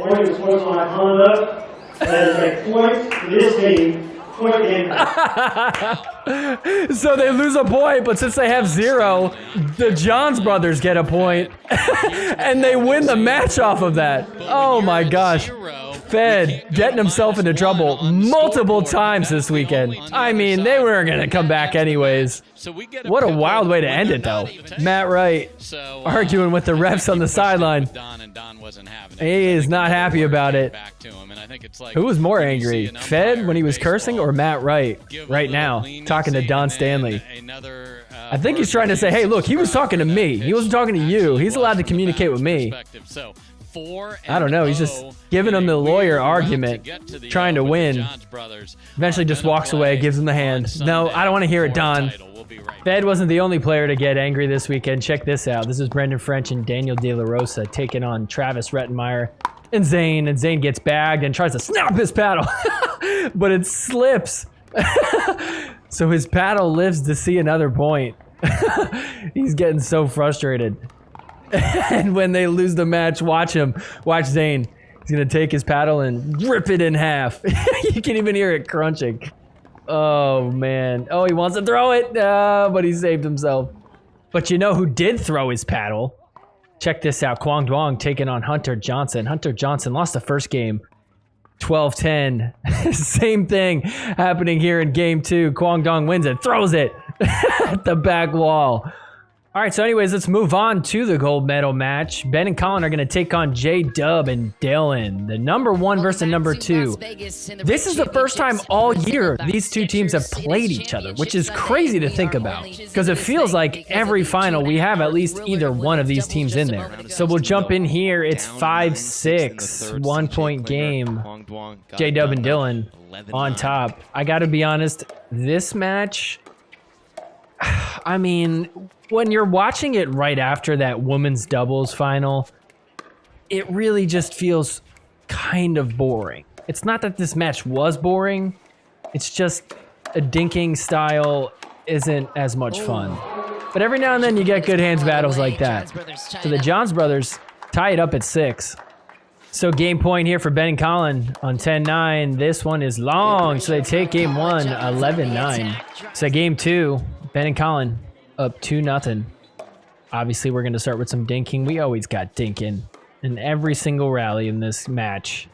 So they lose a point, but since they have 0, the Johns brothers get a point, and they win the match off of that. Oh my gosh. Fed getting himself into trouble multiple times this weekend. I mean, they weren't going to come back anyways. What a wild way to end it, though. Matt Wright arguing with the refs on the sideline. He is not happy about it. Who was more angry, Fed when he was cursing or Matt Wright right now talking to Don Stanley? I think he's trying to say, hey, look, he was talking to me. He wasn't talking to you. He's allowed to communicate with me. I don't know. He's just giving him the lawyer argument, trying to win. Eventually just walks away, gives him the hand. No, I don't want to hear it, Don. Fed wasn't the only player to get angry this weekend. Check this out. This is Brendan French and Daniel De La Rosa taking on Travis Rettenmeyer and Zane. And Zane gets bagged and tries to snap his paddle, but it slips. So his paddle lives to see another point. He's getting so frustrated. And when they lose the match, watch him. Watch Zane. He's going to take his paddle and rip it in half. You can even hear it crunching. Oh, man. Oh, he wants to throw it, but he saved himself. But you know who did throw his paddle? Check this out. Kwang Duong taking on Hunter Johnson. Hunter Johnson lost the first game 12-10. Same thing happening here in game 2. Kwang Duong wins it, throws it at the back wall. All right, so anyways, let's move on to the gold medal match. Ben and Colin are going to take on J-Dub and Dylan, the number 1 versus the number 2. This is the first time all year these two teams have played each other, which is crazy to think about, because it feels like every final we have at least either one of these teams in there. So we'll jump in here. It's 5-6, 1-point game. J-Dub and Dylan on top. I got to be honest, this match, I mean, when you're watching it right after that women's doubles final, it really just feels kind of boring. It's not that this match was boring. It's just a dinking style isn't as much fun. But every now and then you get good hands battles like that. So the Johns brothers tie it up at 6. So game point here for Ben and Colin on 10-9. This one is long, so they take game 1, 11-9. So game 2, Ben and Colin up 2-0. Obviously, we're going to start with some dinking. We always got dinking in every single rally in this match.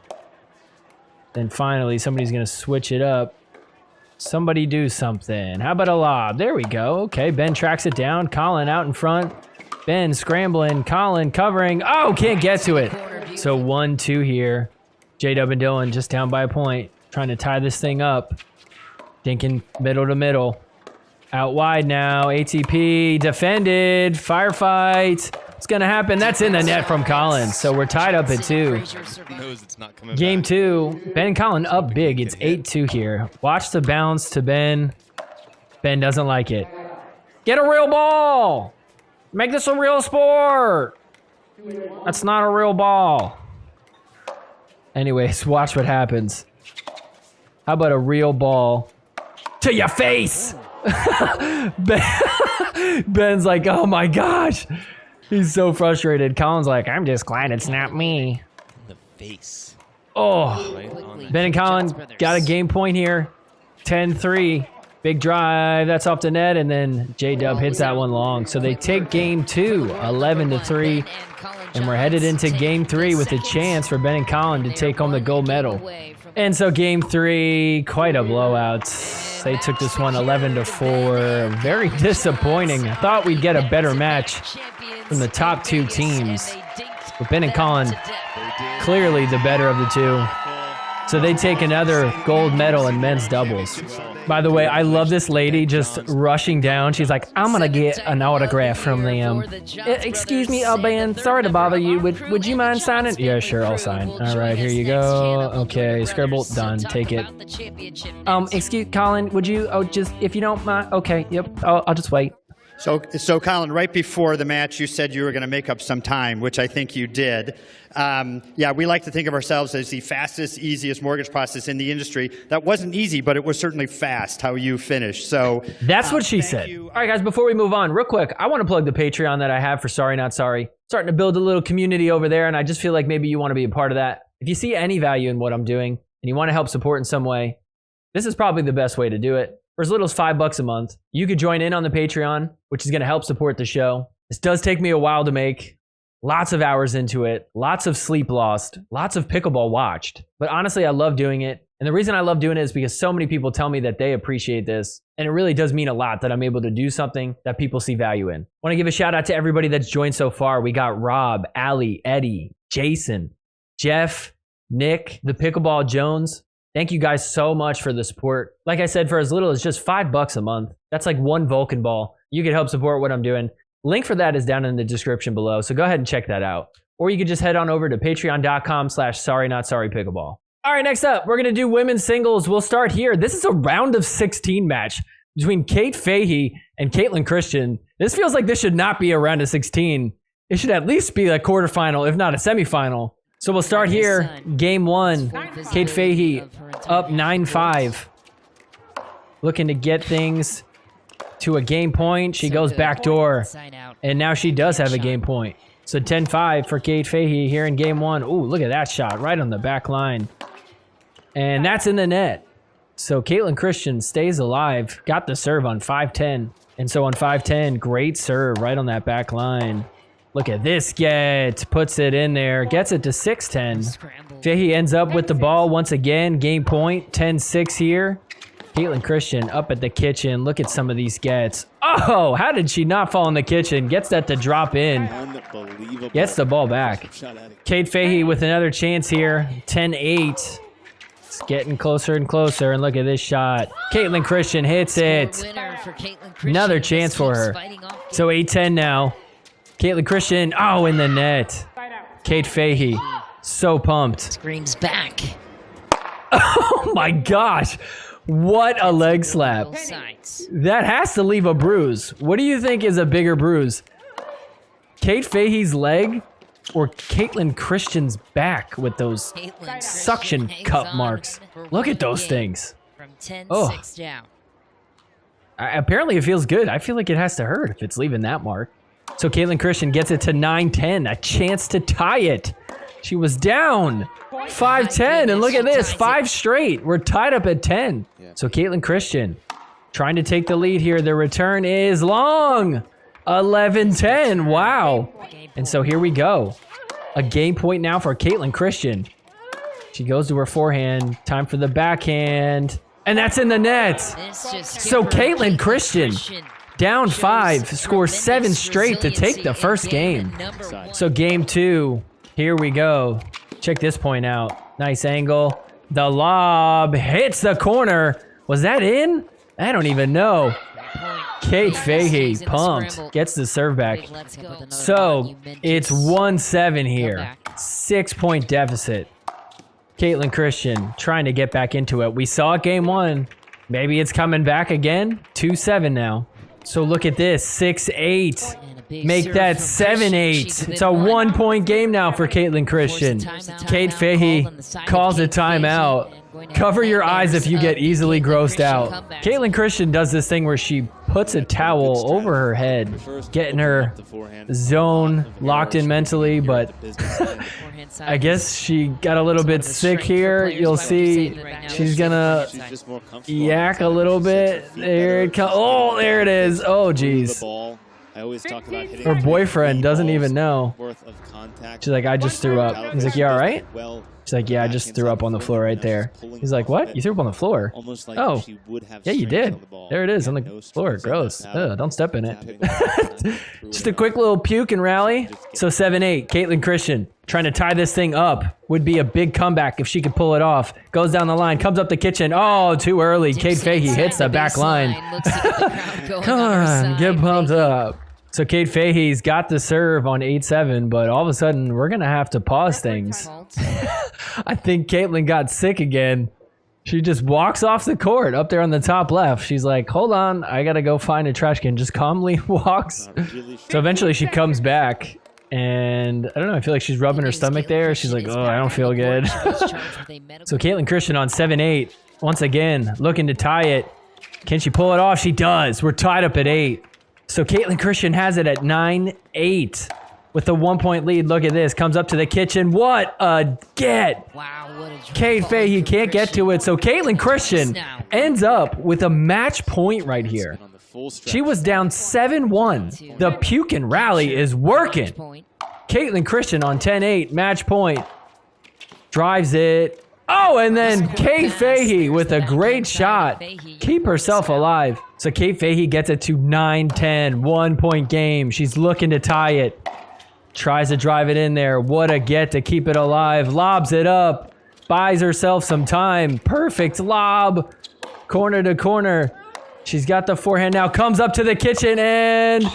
Then finally, somebody's going to switch it up. Somebody do something. How about a lob? There we go. Okay, Ben tracks it down. Colin out in front. Ben scrambling. Colin covering. Oh, can't get to it. So 1-2 here. J-Dub and Dylan just down by a point. Trying to tie this thing up. Dinking middle to middle. Out wide now, ATP, defended, firefight. It's gonna happen. That's in the net from Colin. So we're tied up at 2. Game 2, Ben and Colin up big. It's 8-2 here. Watch the bounce to Ben. Ben doesn't like it. Get a real ball. Make this a real sport. That's not a real ball. Anyways, watch what happens. How about a real ball to your face? Ben's like, oh my gosh. He's so frustrated. Colin's like, I'm just glad it's not me. The face. Oh. Ben and Colin got a game point here. 10-3. Big drive. That's off the net. And then J-Dub hits that one long. So they take game 2, 11-3. And we're headed into game 3 with a chance for Ben and Colin to take home the gold medal. And so game 3, quite a blowout. They took this one 11-4. Very disappointing. I thought we'd get a better match from the top 2 teams. But Ben and Colin, clearly the better of the two. So they take another gold medal in men's doubles. By the way, I love this lady just rushing down. She's like, I'm gonna get an autograph from them. Excuse me, Ben, sorry to bother you. Would you mind signing? Yeah, sure, I'll sign. All right, here you go. Okay, scribble, done, take it. Excuse, Colin, would you, just, if you don't mind, okay, yep, I'll just wait. So Colin, right before the match, you said you were going to make up some time, which I think you did. Yeah, we like to think of ourselves as the fastest, easiest mortgage process in the industry. That wasn't easy, but it was certainly fast how you finished. So that's what she said. All right, guys, before we move on, real quick, I want to plug the Patreon that I have for Sorry Not Sorry. Starting to build a little community over there, and I just feel like maybe you want to be a part of that. If you see any value in what I'm doing and you want to help support in some way, this is probably the best way to do it. For as little as $5 a month, you could join in on the Patreon, which is going to help support the show. This does take me a while to make. Lots of hours into it, lots of sleep lost, lots of pickleball watched. But honestly, I love doing it. And the reason I love doing it is because so many people tell me that they appreciate this. And it really does mean a lot that I'm able to do something that people see value in. I want to give a shout out to everybody that's joined so far. We got Rob, Ali, Eddie, Jason, Jeff, Nick, the Pickleball Jones. Thank you guys so much for the support. Like I said, for as little as just $5 a month, that's like one Vulcan ball. You could help support what I'm doing. Link for that is down in the description below, so go ahead and check that out. Or you could just head on over to patreon.com/sorrynotsorrypickleball. All right, next up, we're gonna do women's singles. We'll start here. This is a round of 16 match between Kate Fahey and Caitlin Christian. This feels like this should not be a round of 16. It should at least be a quarterfinal, if not a semifinal. So we'll start here. Game one, Kate Fahey up 9-5. Looking to get things to a game point. She goes backdoor. And now she does have a game point. So 10-5 for Kate Fahey here in game one. Ooh, look at that shot right on the back line. And that's in the net. So Caitlin Christian stays alive. Got the serve on 5-10. And so on 5-10, great serve right on that back line. Look at this get, puts it in there, gets it to 6-10. Fahey ends up with the ball once again, game point, 10-6 here. Caitlin Christian up at the kitchen, look at some of these gets. Oh, how did she not fall in the kitchen? Gets that to drop in. Unbelievable. Gets the ball back. Kate Fahey with another chance here, 10-8. It's getting closer and closer, and look at this shot. Caitlin Christian hits it. Another chance for her. So 8-10 now. Caitlin Christian, oh, in the net. Kate Fahey, so pumped. Screams back. Oh my gosh. What a leg slap. That has to leave a bruise. What do you think is a bigger bruise? Kate Fahey's leg or Caitlin Christian's back with those suction cup marks? Look at those things. Oh. Apparently it feels good. I feel like it has to hurt if it's leaving that mark. So Caitlin Christian gets it to 9-10, a chance to tie it. She was down 5-10, and look at this, 5 straight. We're tied up at 10. So Caitlin Christian trying to take the lead here. The return is long, 11-10, wow. And so here we go. A game point now for Caitlin Christian. She goes to her forehand, time for the backhand, and that's in the net. So Caitlin Christian, down 5, scores 7 straight to take the first game. So game 2, here we go. Check this point out. Nice angle. The lob hits the corner. Was that in? I don't even know. Kate Fahey, pumped, gets the serve back. So it's 1-7 here. 6-point deficit. Caitlin Christian trying to get back into it. We saw it game 1. Maybe it's coming back again. 2-7 now. So look at this, 6-8. Make that 7-8. It's a 1-point game now for Caitlin Christian. Kate Fahey calls a timeout. Cover your eyes if you get easily grossed out. Caitlin Christian does this thing where she puts a towel over her head, getting her zone locked in mentally, but I guess she got a little bit sick here. You'll see she's gonna yak a little bit. There it comes. Oh, there it is. Oh, geez. Her boyfriend doesn't even know. She's like, I just threw up. He's like, you all right? She's like, yeah, I just threw up on the floor right there. He's like, what? You threw up on the floor? Oh, yeah, you did. There it is on the floor. Gross. Ugh, don't step in it. Just a quick little puke and rally. So 7-8, Caitlin Christian trying to tie this thing up. Would be a big comeback if she could pull it off. Goes down the line, comes up the kitchen. Oh, too early. Kate Fahey hits the back line. Come on, get pumped up. So Kate Fahey's got the serve on 8-7, but all of a sudden we're going to have to pause things. I think Caitlin got sick again. She just walks off the court up there on the top left. She's like, hold on, I got to go find a trash can. Just calmly walks. So eventually she comes back, and I don't know, I feel like she's rubbing her stomach there. She's like, oh, I don't feel good. So Caitlin Christian on 7-8, once again, looking to tie it. Can she pull it off? She does. We're tied up at 8. So Caitlin Christian has it at 9-8 with a 1-point lead. Look at this. Comes up to the kitchen. What a get. Wow, what a Kate Fahey can't get to it. So Caitlin Christian ends up with a match point right here. She was down 7-1. The puke and rally is working. Caitlin Christian on 10-8. Match point. Drives it. Oh, and then Kate Fahey with a great shot. Keep herself alive. So Kate Fahey gets it to 9-10. 1-point game. She's looking to tie it. Tries to drive it in there. What a get to keep it alive. Lobs it up. Buys herself some time. Perfect lob. Corner to corner. She's got the forehand now. Comes up to the kitchen and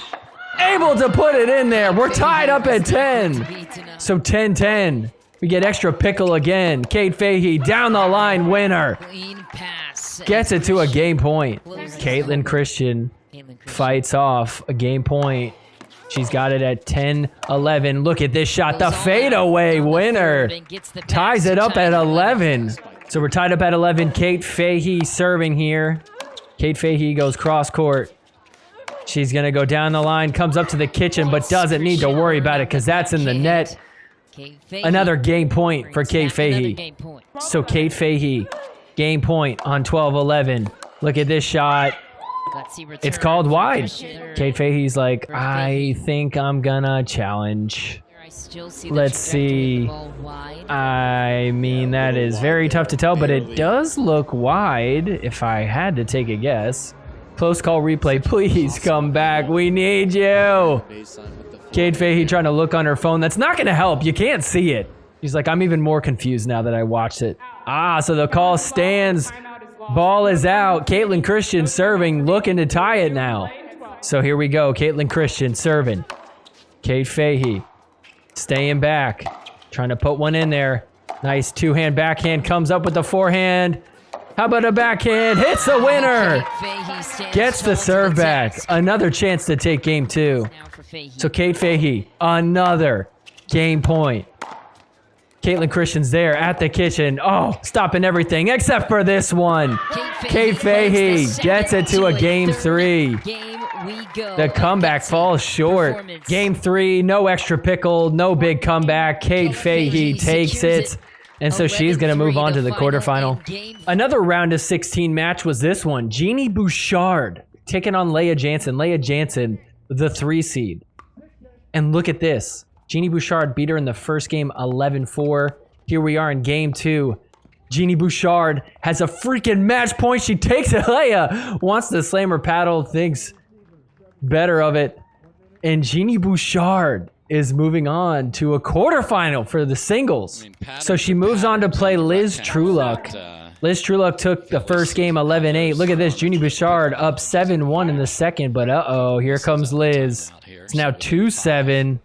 able to put it in there. We're tied up at 10. So 10-10. We get extra pickle again. Kate Fahey down the line winner. Gets it to a game point. Caitlin Christian fights off a game point. She's got it at 10-11. Look at this shot. The fadeaway winner. Ties it up at 11. So we're tied up at 11. Kate Fahey serving here. Kate Fahey goes cross court. She's going to go down the line. Comes up to the kitchen, but doesn't need to worry about it because that's in the net. Another game point for Kate Fahey. So Kate Fahey, game point on 12-11. Look at this shot. It's called wide. Kate Fahey's like, I think I'm gonna challenge. Let's see. I mean, that is very tough to tell, but it does look wide if I had to take a guess. Close call replay, please come back. We need you. Kate Fahey trying to look on her phone. That's not going to help. You can't see it. She's like, I'm even more confused now that I watched it. So the call stands. Ball is out. Caitlin Christian serving, looking to tie it now. So here we go. Caitlin Christian serving. Kate Fahey staying back. Trying to put one in there. Nice two-hand backhand. Comes up with the forehand. How about a backhand? Hits the winner. Gets the serve back. Another chance to take game 2. So Kate Fahey, another game point. Caitlin Christian's there at the kitchen. Oh, stopping everything except for this one. Kate Fahey gets it to a game 3. The comeback falls short. Game 3, no extra pickle, no big comeback. Kate Fahey takes it. And so she's going to move on to the quarterfinal. Another round of 16 match was this one. Jeannie Bouchard taking on Leah Jansen. Leah Jansen, the 3 seed. And look at this. Jeannie Bouchard beat her in the first game 11-4. Here we are in game 2. Jeannie Bouchard has a freaking match point. She takes it. Leah wants to slam her paddle, thinks better of it. And Jeannie Bouchard is moving on to a quarterfinal for the singles. So she moves on to play Liz Trueluck. Liz Trueluck took the first game 11-8. Look at this, Jeannie Bouchard up 7-1 in the second, but here comes Liz. It's now 2-7.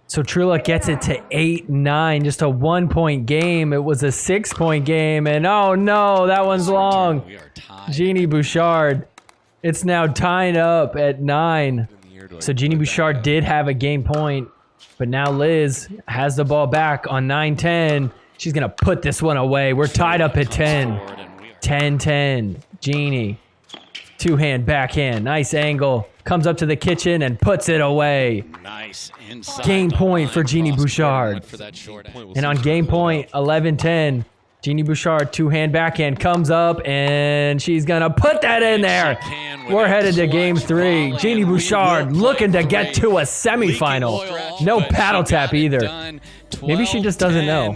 So Trueluck gets it to 8-9, just a 1-point game. It was a 6-point game, and oh no, that one's long. Jeannie Bouchard. It's now tied up at 9. So Jeannie Bouchard did have a game point. But now Liz has the ball back on 9-10. She's going to put this one away. We're tied up at 10. 10-10. Jeannie. Two-hand backhand. Nice angle. Comes up to the kitchen and puts it away. Nice. Game point for Jeannie Bouchard. And on game point, 11-10. Jeannie Bouchard, two-hand backhand, comes up, and she's going to put that in there. We're headed to game 3. Jeannie Bouchard looking to get to a semifinal. No paddle tap either. Maybe she just doesn't know.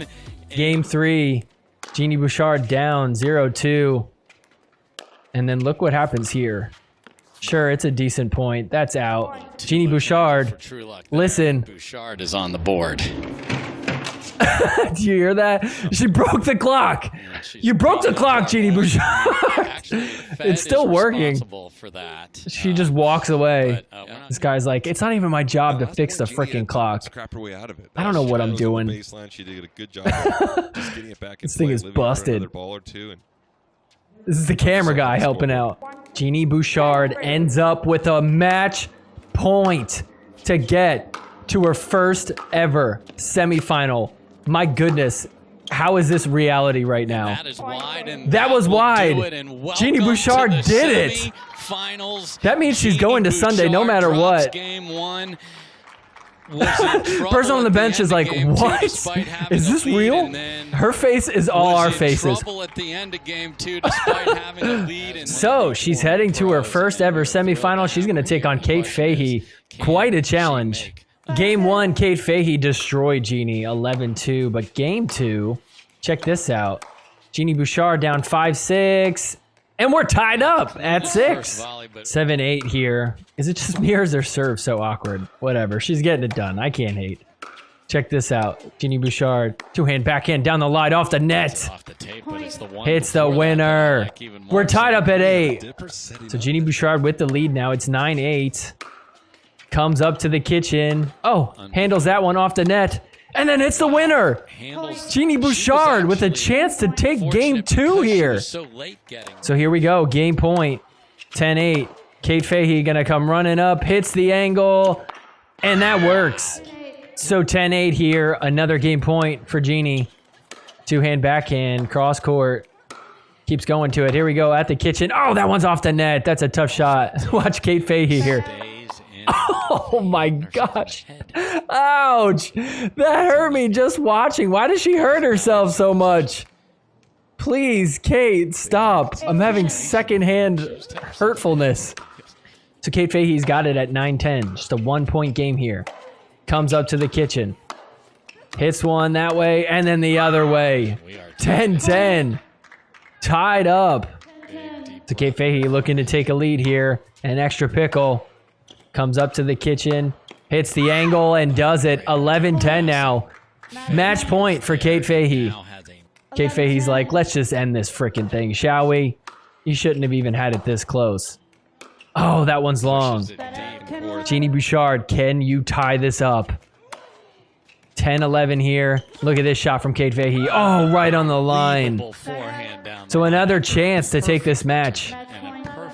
Game 3. Jeannie Bouchard down 0-2. And then look what happens here. Sure, it's a decent point. That's out. Jeannie Bouchard. Listen. Bouchard is on the board. Do you hear that? She broke the clock. You broke the clock, Jeannie Bouchard. It's still working. For that. She just walks away. This guy's like, it's not even my job to fix the freaking clock. Scrap her way out of it. I don't know what I'm doing. Baseline, she did a good job of just getting it back in This thing play, is living for busted. another ball or two, and This is the camera guy helping out. Jeannie Bouchard ends up with a match point to get to her first ever semifinal. My goodness, how is this reality right now? That is wide, and That was wide. Jeannie Bouchard did it. That means she's going to Sunday no matter what. Game 1. Person on the bench is like, what? Is this real? Her face is all our faces. So she's heading to her first ever semifinal. She's going to take on Kate Fahey. Quite a challenge. Game 1, Kate Fahey destroyed Jeannie 11-2. But game 2, check this out. Jeannie Bouchard down 5-6. And we're tied up at 6. 7-8 here. Is it just me or is their serve so awkward? Whatever. She's getting it done. I can't hate. Check this out. Jeannie Bouchard. Two-hand backhand down the line off the net. Hits the winner. We're tied up at 8. So Jeannie Bouchard with the lead now. It's 9-8. Comes up to the kitchen. Oh, handles that one off the net. And then it's the winner. Jeannie Bouchard with a chance to take game 2 here. So here we go. Game point. 10-8. Kate Fahey going to come running up. Hits the angle. And that works. So 10-8 here. Another game point for Jeannie. Two-hand backhand. Cross court. Keeps going to it. Here we go at the kitchen. Oh, that one's off the net. That's a tough shot. Watch Kate Fahey here. Oh my gosh. Ouch. That hurt me just watching. Why does she hurt herself so much? Please, Kate, stop. I'm having secondhand hurtfulness. So Kate Fahey's got it at 9-10. Just a 1-point game here. Comes up to the kitchen. Hits one that way and then the other way. 10-10. Tied up. So Kate Fahey looking to take a lead here. An extra pickle. Comes up to the kitchen, hits the angle, and does it. 11-10 now. Match point for Kate Fahey. Kate Fahey's like, let's just end this freaking thing, shall we? You shouldn't have even had it this close. Oh, that one's long. Jeannie Bouchard, can you tie this up? 10-11 here. Look at this shot from Kate Fahey. Oh, right on the line. So another chance to take this match.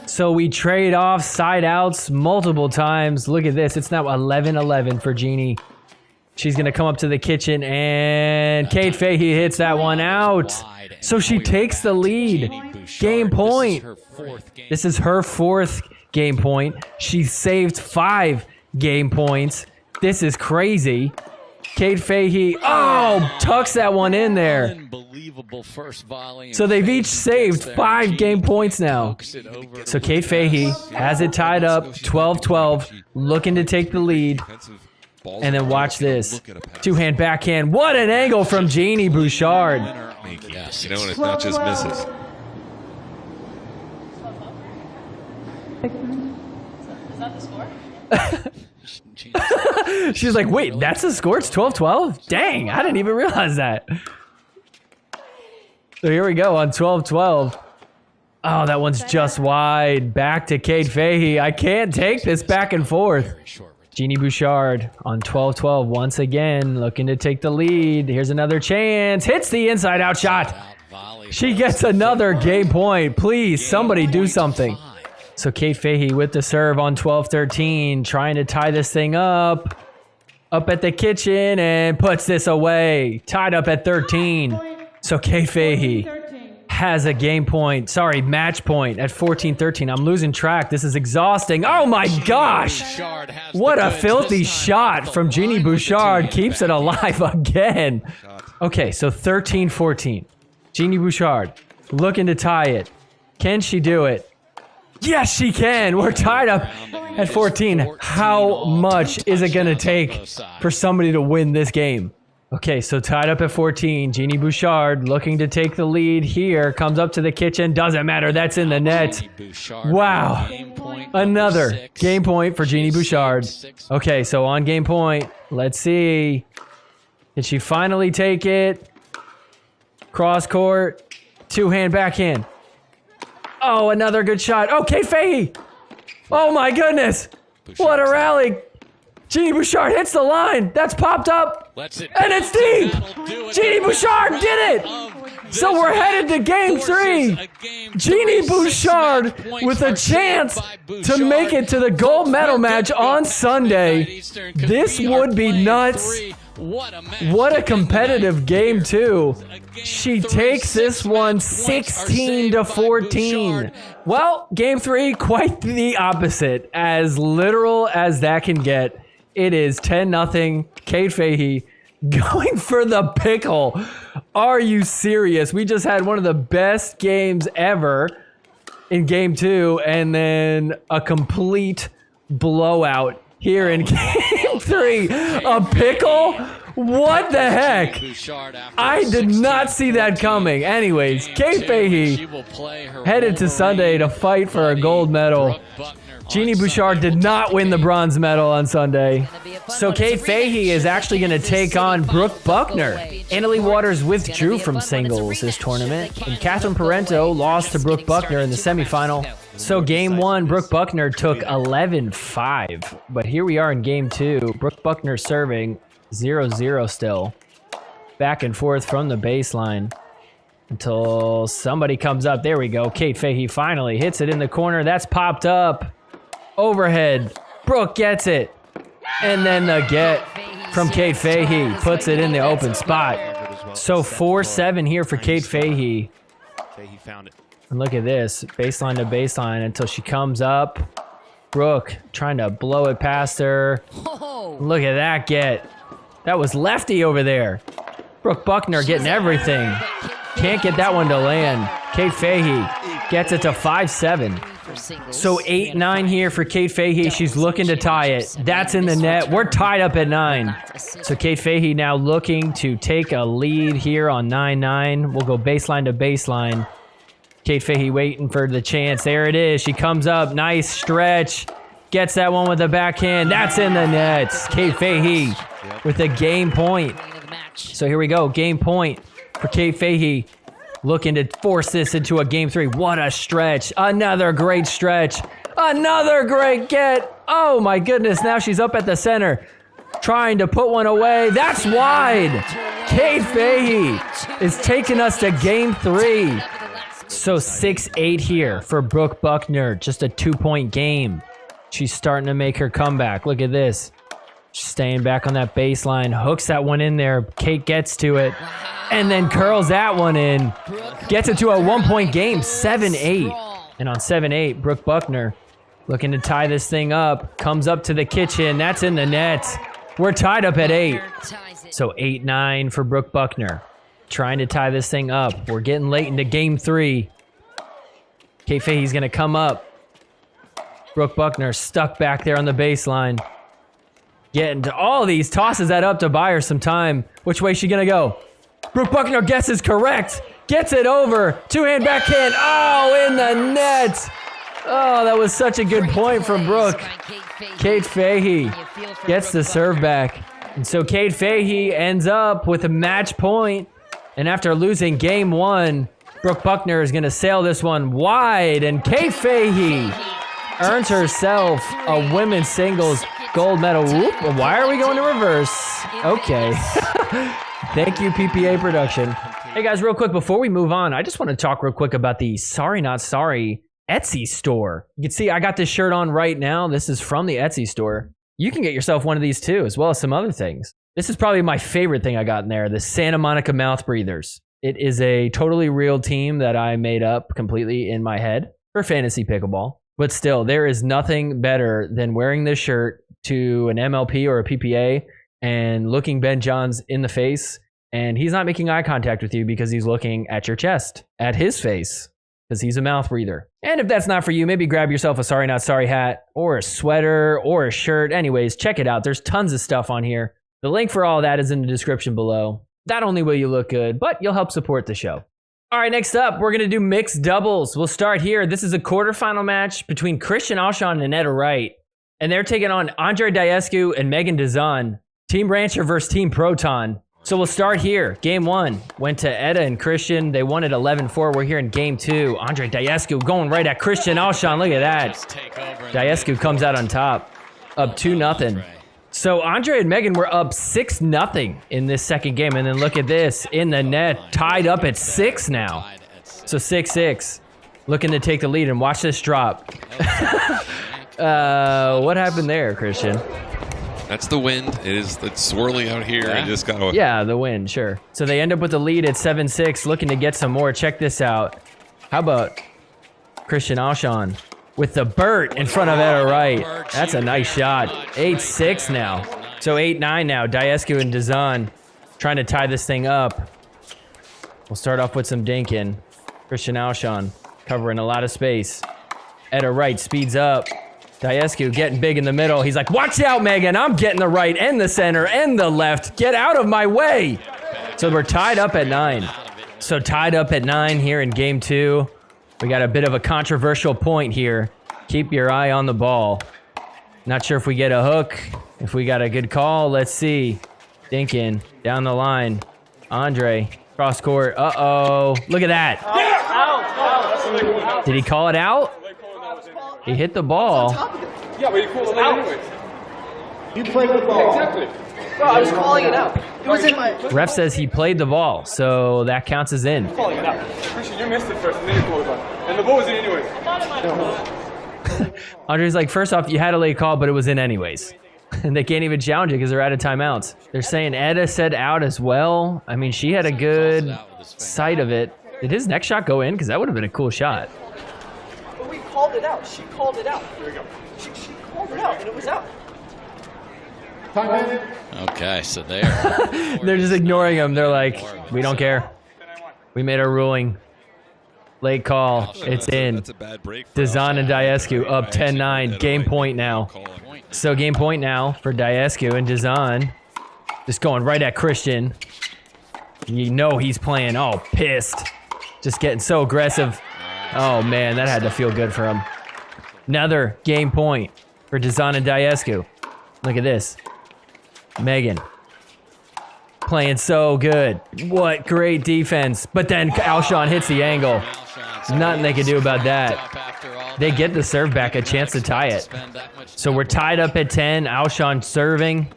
So we trade off side outs multiple times. Look at this. It's now 11-11 for Jeannie. She's going to come up to the kitchen, and Kate Fahey hits that one out. So she takes the lead. Game point. This is her 4th game point. She saved 5 game points. This is crazy. Kate Fahey, tucks that one in there. So they've each saved 5 game points now. So Kate Fahey has it tied up, 12-12, looking to take the lead. And then watch this. Two-hand backhand. What an angle from Jeannie Bouchard. you know, and it's not just misses. Is that the score? She's like, wait, that's the score? It's 12-12? Dang, I didn't even realize that. So here we go on 12-12. Oh, that one's just wide. Back to Kate Fahey. I can't take this back and forth. Jeannie Bouchard on 12-12 once again, looking to take the lead. Here's another chance. Hits the inside-out shot. She gets another game point. Please, somebody do something. So Kate Fahey with the serve on 12-13, trying to tie this thing up. Up at the kitchen and puts this away. Tied up at 13. So Kate Fahey has a game point. Sorry, match point at 14-13. I'm losing track. This is exhausting. Oh my gosh. What a filthy shot from Jeannie Bouchard. Keeps it alive again. Okay, so 13-14. Jeannie Bouchard looking to tie it. Can she do it? Yes, she can. We're tied up at 14. How much is it going to take for somebody to win this game? Okay, so tied up at 14. Jeannie Bouchard looking to take the lead here. Comes up to the kitchen. Doesn't matter. That's in the net. Wow. Another game point for Jeannie Bouchard. Okay, so on game point. Let's see. Can she finally take it? Cross court. Two-hand backhand. Oh, another good shot. Oh, Kate Fahey. Oh, my goodness. What a rally. Jeannie Bouchard hits the line. That's popped up. And it's deep. Jeannie Bouchard did it. So we're headed to game 3. Jeannie Bouchard with a chance to make it to the gold medal match on Sunday. This would be nuts. What a competitive game, too. She takes this one 16-14. Well, game 3, quite the opposite. As literal as that can get. It is 10-0. Kate Fahey going for the pickle. Are you serious? We just had one of the best games ever in game 2, and then a complete blowout here in game 3. A pickle? What the heck? I did not see that coming. Anyways, Kate Fahey headed to Sunday to fight for a gold medal. Jeannie Bouchard did not win the bronze medal on Sunday. So Kate Fahey is actually going to take on Brooke Buckner. Annalie Waters withdrew from singles this tournament, and Catherine Parento lost to Brooke Buckner in the semifinal. So game 1, Brooke Buckner took 11-5. But here we are in game 2. Brooke Buckner serving 0-0 still. Back and forth from the baseline until somebody comes up. There we go. Kate Fahey finally hits it in the corner. That's popped up. Overhead. Brooke gets it. And then the get from Kate Fahey puts it in the open spot. So 4-7 here for Kate Fahey. Fahey found it. And look at this. Baseline to baseline until she comes up. Brooke trying to blow it past her. Look at that get. That was lefty over there. Brooke Buckner getting everything. Can't get that one to land. Kate Fahey gets it to 5-7. So 8-9 here for Kate Fahey. She's looking to tie it. That's in the net. We're tied up at 9. So Kate Fahey now looking to take a lead here on 9-9. We'll go baseline to baseline. Kate Fahey waiting for the chance. There it is. She comes up. Nice stretch. Gets that one with the backhand. That's in the net. Kate Fahey with a game point. So here we go. Game point for Kate Fahey. Looking to force this into a game 3. What a stretch. Another great stretch. Another great get. Oh my goodness. Now she's up at the center. Trying to put one away. That's wide. Kate Fahey is taking us to game 3. So 6-8 here for Brooke Buckner. Just a 2-point game. She's starting to make her comeback. Look at this. She's staying back on that baseline. Hooks that one in there. Kate gets to it. And then curls that one in. Gets it to a 1-point game. 7-8. And on 7-8, Brooke Buckner looking to tie this thing up. Comes up to the kitchen. That's in the net. We're tied up at 8. So 8-9 for Brooke Buckner. Trying to tie this thing up. We're getting late into game 3. Kate Fahey's going to come up. Brooke Buckner stuck back there on the baseline. Getting to all these. Tosses that up to buy her some time. Which way is she going to go? Brooke Buckner guesses correct. Gets it over. Two-hand backhand. Oh, in the net. Oh, that was such a good point from Brooke. Kate Fahey gets the serve back. And so Kate Fahey ends up with a match point. And after losing game 1, Brooke Buckner is going to sail this one wide. And Kate Fahey earns herself a women's singles gold medal. Whoop. Why are we going to reverse? Okay. Thank you, PPA Production. Hey guys, real quick, before we move on, I just want to talk real quick about the Sorry Not Sorry Etsy store. You can see I got this shirt on right now. This is from the Etsy store. You can get yourself one of these too, as well as some other things. This is probably my favorite thing I got in there, the Santa Monica Mouth Breathers. It is a totally real team that I made up completely in my head for fantasy pickleball. But still, there is nothing better than wearing this shirt to an MLP or a PPA and looking Ben Johns in the face, and he's not making eye contact with you because he's looking at your chest, at his face, because he's a mouth breather. And if that's not for you, maybe grab yourself a Sorry Not Sorry hat or a sweater or a shirt. Anyways, check it out. There's tons of stuff on here. The link for all that is in the description below. Not only will you look good, but you'll help support the show. All right, next up, we're going to do mixed doubles. We'll start here. This is a quarterfinal match between Christian Alshon and Etta Wright. And they're taking on Andre Diescu and Megan Dazan. Team Rancher versus Team Proton. So we'll start here. Game 1 went to Etta and Christian. They won it 11-4. We're here in Game 2. Andre Diescu going right at Christian Alshon. Look at that. Diescu comes out on top. Up 2-0. So Andre and Megan were up 6-0 in this second game. And then look at this. In the net. Tied up at 6 now. So 6-6. Looking to take the lead. And watch this drop. What happened there, Christian? That's the wind. It's swirly out here. Yeah. I just got to... Yeah, the wind, sure. So they end up with the lead at 7-6, looking to get some more. Check this out. How about Christian Alshon with the Burt in front of Etta Wright? That's a nice shot. 8-6 now. So 8-9 now. Diescu and Dazan trying to tie this thing up. We'll start off with some dinking. Christian Alshon covering a lot of space. Etta Wright speeds up. Diescu getting big in the middle. He's like, watch out, Megan. I'm getting the right and the center and the left. Get out of my way. So we're tied up at 9. So tied up at 9 here in Game 2. We got a bit of a controversial point here. Keep your eye on the ball. Not sure if we get a hook. If we got a good call. Let's see. Dinkin down the line. Andre, cross court. Uh-oh. Look at that. Did he call it out? He hit the ball. Yeah, but you called it out anyway. You played the ball. Exactly. Bro, I was calling it out. It was in my... Ref says he played the ball, so that counts as in. Calling it out. Christian, you missed it first, and then you called it out. And the ball was in anyway. Andre's like, first off, you had a late call, but it was in anyways. And they can't even challenge it because they're out of timeouts. They're saying Etta said out as well. I mean, she had a good sight of it. Did his next shot go in? Because that would have been a cool shot. But we called it out. She called it out. Here we go. She called it out, and it was out. Okay, so there. They're just ignoring him. They're like, we don't care. We made our ruling. Late call. It's in. That's a bad break. Dazan and Diescu up 10-9. Game point now. So game point now for Diescu and Dazan. Just going right at Christian. You know he's playing all pissed. Just getting so aggressive. Oh, man, that had to feel good for him. Another game point for Dazan and Diescu. Look at this. Megan. Playing so good. What great defense. But then Alshon hits the angle. Nothing they can do about that. They get the serve back, a chance to tie it. So we're tied up at 10. Alshon serving.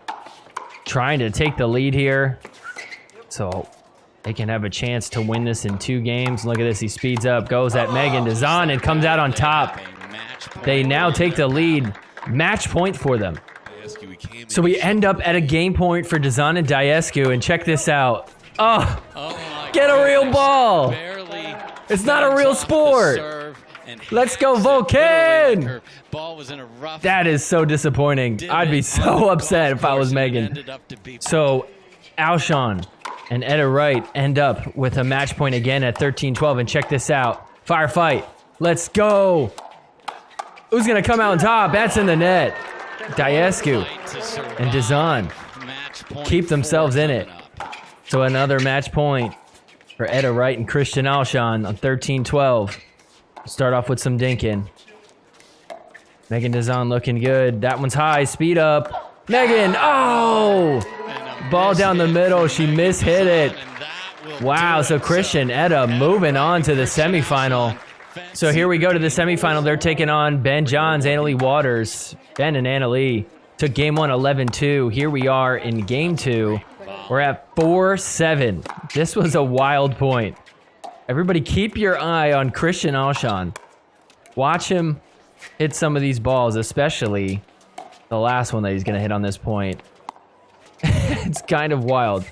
Trying to take the lead here. So they can have a chance to win this in 2 games. Look at this. He speeds up. Goes at Megan Dazan and comes out on top. They now take the lead. Match point for them. So we end up at a game point for Dazan and Diescu. And check this out. Oh, get a real ball. It's not a real sport. Let's go, Vulcan. That is so disappointing. I'd be so upset if I was Megan. So Alshon and Etta Wright end up with a match point again at 13-12. And check this out. Firefight. Let's go. Who's going to come out on top? That's in the net. Diescu and Dazan keep themselves in it. So another match point for Etta Wright and Christian Alshon on 13-12. Start off with some dinking. Megan Dazan looking good. That one's high. Speed up. Megan. Oh! Ball down the middle. She mishit it. Wow. So Christian, Etta moving on to the semifinal. So here we go to the semifinal. They're taking on Ben Johns, Annalie Waters. Ben and Annalie took game 1 11-2. Here we are in game 2. We're at 4-7. This was a wild point. Everybody keep your eye on Christian Alshon. Watch him hit some of these balls, especially the last one that he's going to hit on this point. It's kind of wild.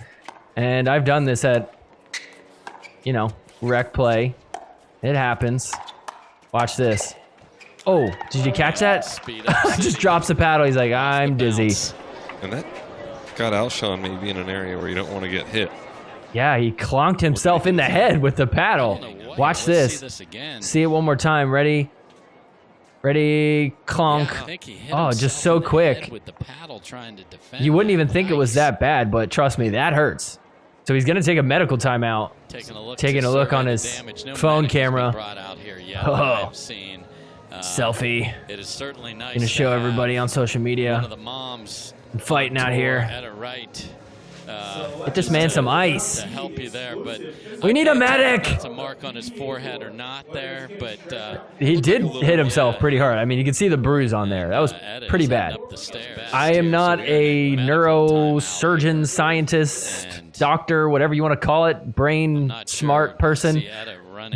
And I've done this at, rec play. It happens. Watch this. Oh, did you catch that? Just drops the paddle. He's like, I'm dizzy. And that got Alshon maybe in an area where you don't want to get hit. Yeah, he clonked himself in the head with the paddle. Watch this. See it one more time. Ready? Ready, clonk. I think he hit Oh, himself just so in the quick. head with the paddle trying to defend. You wouldn't even think it was that bad, but trust me, that hurts. So he's going to take a medical timeout. Taking a look on his phone camera. Oh. Selfie. It is certainly nice. Going to show everybody on social media. One of the moms fighting out here. at a right. Get this man some ice. To help you there, but We need a medic. It's a mark on his forehead or not there, but He did hit himself pretty hard. I mean, you can see the bruise on there. That was pretty bad. I am not a neurosurgeon, scientist, doctor, whatever you want to call it, brain smart person.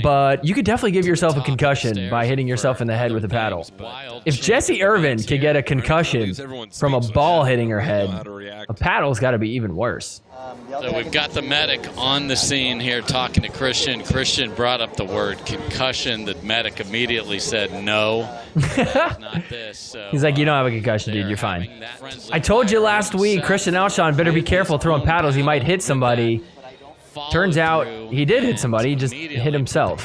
But you could definitely give yourself a concussion by hitting yourself in the head with a paddle. If Jessie Irvin could get a concussion from a ball hitting her head, a paddle's got to be even worse. So we've got the medic on the scene here talking to Christian. Christian brought up the word concussion. The medic immediately said no. Not this. So, He's like, you don't have a concussion, dude. You're fine. I told you last week, Christian Alshon better be careful throwing paddles. He might hit somebody. Turns out he did hit somebody. He just hit himself.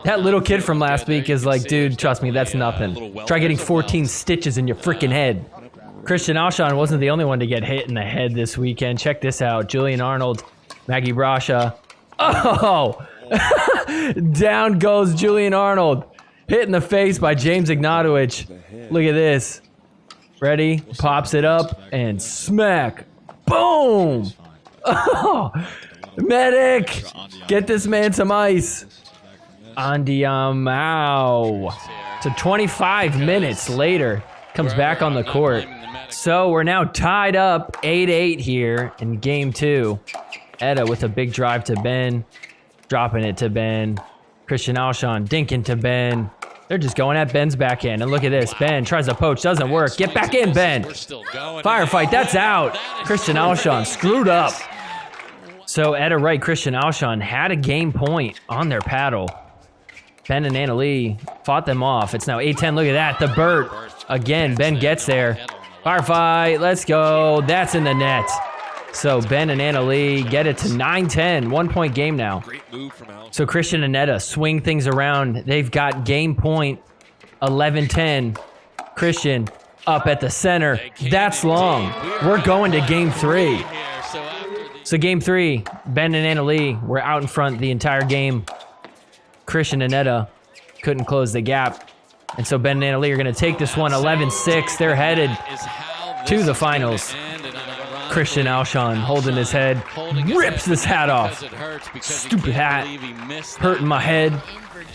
That little kid from last week is like, dude, trust me, that's nothing. Try getting 14 stitches in your freaking head. Christian Alshon wasn't the only one to get hit in the head this weekend. Check this out. Julian Arnold, Maggie Brasha. Oh! Down goes Julian Arnold. Hit in the face by James Ignatowicz. Look at this. Ready? Pops it up and smack. Boom! Oh! Medic! Get this man some ice. Andiamo. So 25 minutes later, comes back on the court. So we're now tied up 8-8 here in game 2. Etta with a big drive to Ben. Dropping it to Ben. Christian Alshon dinking to Ben. They're just going at Ben's backhand. And look at this. Ben tries to poach. Doesn't work. Get back in, Ben. Firefight. That's out. Christian Alshon screwed up. So at a right, Christian Alshon had a game point on their paddle. Ben and Anna Lee fought them off. It's now 8-10. Look at that. The Burt. Again, Ben gets there. Firefight. Let's go. That's in the net. So Ben and Anna Lee get it to 9-10. 1 point game now. So Christian and Etta swing things around. They've got game point 11-10. Christian up at the center. That's long. We're going to game 3. So game 3, Ben and Anna Lee were out in front the entire game. Christian and Etta couldn't close the gap. And so Ben and Anna Lee are going to take this one 11-6. They're headed to the finals. Christian Alshon holding his head, rips his hat off. Stupid hat, hurting my head.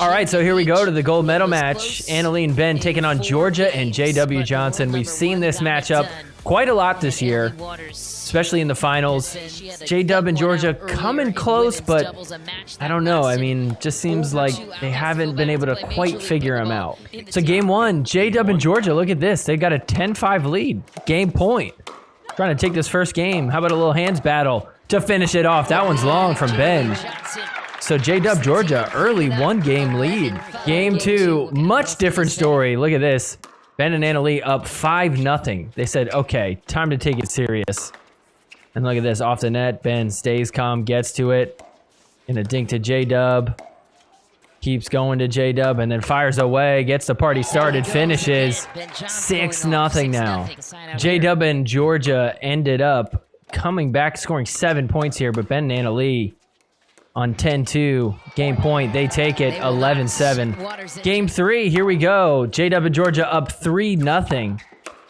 All right, so here we go to the gold medal match. Anna Lee and Ben taking on Georgia and J.W. Johnson. We've seen this matchup quite a lot this year, especially in the finals. J-Dub and Georgia coming close, but I don't know. I mean, just seems like they haven't been able to quite figure them out. So game 1, J-Dub and Georgia, look at this. They've got a 10-5 lead, game point. Trying to take this first game. How about a little hands battle to finish it off? That one's long from Ben. So J-Dub Georgia, early 1-game lead. Game 2, much different story. Look at this. Ben and Anna Lee up 5-0. They said, okay, time to take it serious. And look at this, off the net. Ben stays calm, gets to it. In a dink to J-Dub. Keeps going to J-Dub and then fires away. Gets the party started, finishes 6-0 now. J-Dub and Georgia ended up coming back, scoring 7 points here. But Ben and Anna Lee on 10-2. Game point, they take it 11-7. Game 3, here we go. J-Dub and Georgia up 3-0.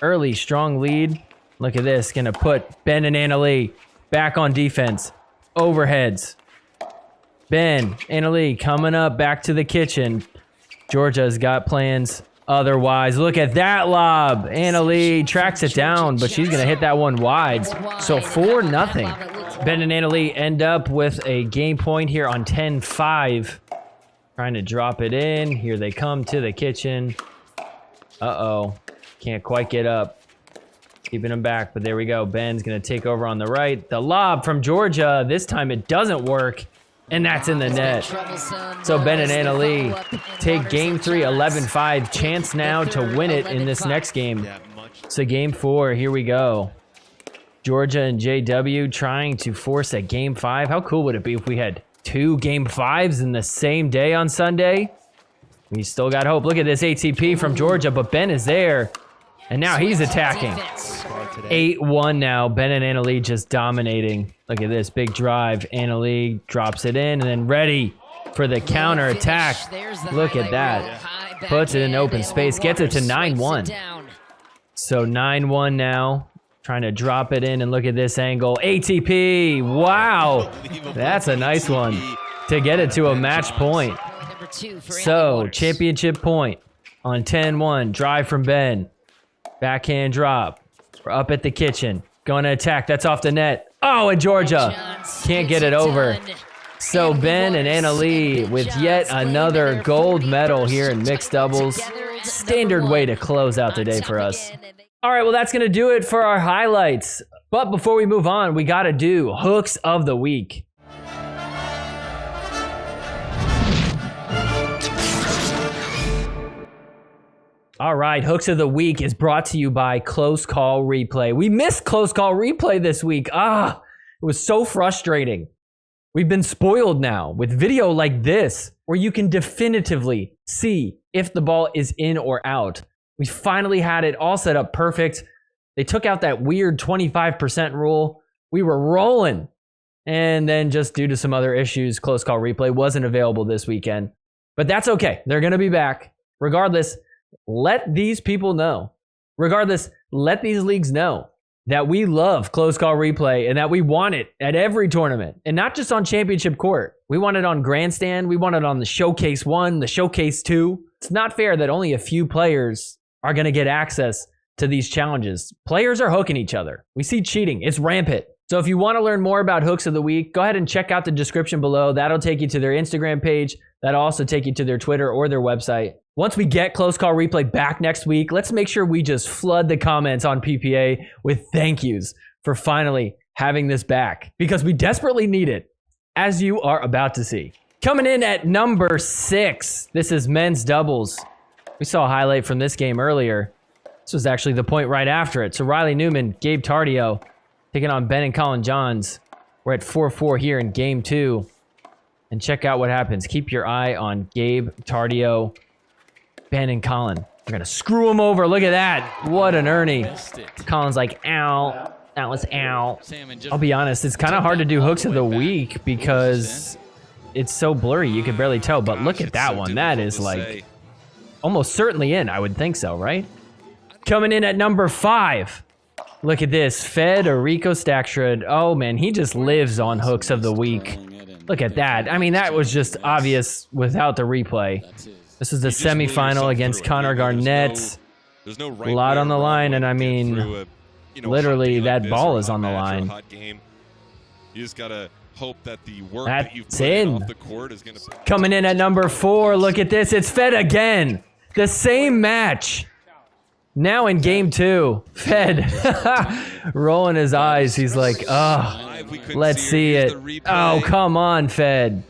Early, strong lead. Look at this, gonna put Ben and Anna Lee back on defense. Overheads. Ben, Anna Lee coming up back to the kitchen. Georgia's got plans otherwise. Look at that lob. Anna Lee tracks it down, but she's gonna hit that one wide. So 4-0. Ben and Anna Lee end up with a game point here on 10-5. Trying to drop it in. Here they come to the kitchen. Uh-oh. Can't quite get up. Keeping him back, but there we go. Ben's going to take over on the right. The lob from Georgia. This time it doesn't work, and that's in the net. So Ben and Anna Lee take game 3, 11-5. Chance now to win it in this next game. So game 4, here we go. Georgia and JW trying to force a game 5. How cool would it be if we had 2 game 5s in the same day on Sunday? We still got hope. Look at this ATP from Georgia, but Ben is there. And now he's attacking. 8-1 now. Ben and Annalee just dominating. Look at this big drive. Annalee drops it in and then ready for the counter attack. Look at that. Puts it in open space. Gets it to 9-1. So 9-1 now. Trying to drop it in and look at this angle. ATP. Wow. That's a nice one to get it to a match point. So championship point on 10-1. Drive from Ben. Backhand drop. We're up at the kitchen. Going to attack. That's off the net. Oh, and Georgia can't get it over. So Ben and Annalee with yet another gold medal here in mixed doubles. Standard way to close out the day for us. All right, well, that's going to do it for our highlights. But before we move on, we got to do hooks of the week. All right, hooks of the week is brought to you by Close Call Replay. We missed Close Call Replay this week. It was so frustrating. We've been spoiled now with video like this, where you can definitively see if the ball is in or out. We finally had it all set up perfect. They took out that weird 25% rule. We were rolling. And then just due to some other issues, Close Call Replay wasn't available this weekend. But that's okay. They're going to be back. Regardless, let these people know. Regardless, let these leagues know that we love Close Call Replay and that we want it at every tournament. And not just on Championship Court. We want it on Grandstand. We want it on the Showcase 1, the Showcase 2. It's not fair that only a few players are going to get access to these challenges. Players are hooking each other. We see cheating. It's rampant. So if you want to learn more about hooks of the week, go ahead and check out the description below. That'll take you to their Instagram page. That'll also take you to their Twitter or their website. Once we get Close Call Replay back next week, let's make sure we just flood the comments on PPA with thank yous for finally having this back, because we desperately need it, as you are about to see. Coming in at number 6, this is men's doubles. We saw a highlight from this game earlier. This was actually the point right after it. So Riley Newman, Gabe Tardio, taking on Ben and Colin Johns. We're at 4-4 here in game 2. And check out what happens. Keep your eye on Gabe Tardio, Ben and Colin. We're going to screw him over. Look at that. What an Ernie. Colin's like, ow. That was ow. I'll be honest, it's kind of hard to do hooks of the week because it's so blurry. You can barely tell. But look at that one. That is like almost certainly in. I would think so, right? Coming in at number 5. Look at this. Federico Stackshred. Oh, man. He just lives on hooks of the week. Look at that. I mean, that was just obvious without the replay. This is the semifinal against Connor Garnett. A lot on the line, and I mean, literally that ball is on the line. You just gotta hope that the work that's in. Coming in at number 4. Look at this. It's Fed again. The same match. Now in game 2, Fed rolling his eyes. He's like, oh, let's see it. Oh, come on, Fed.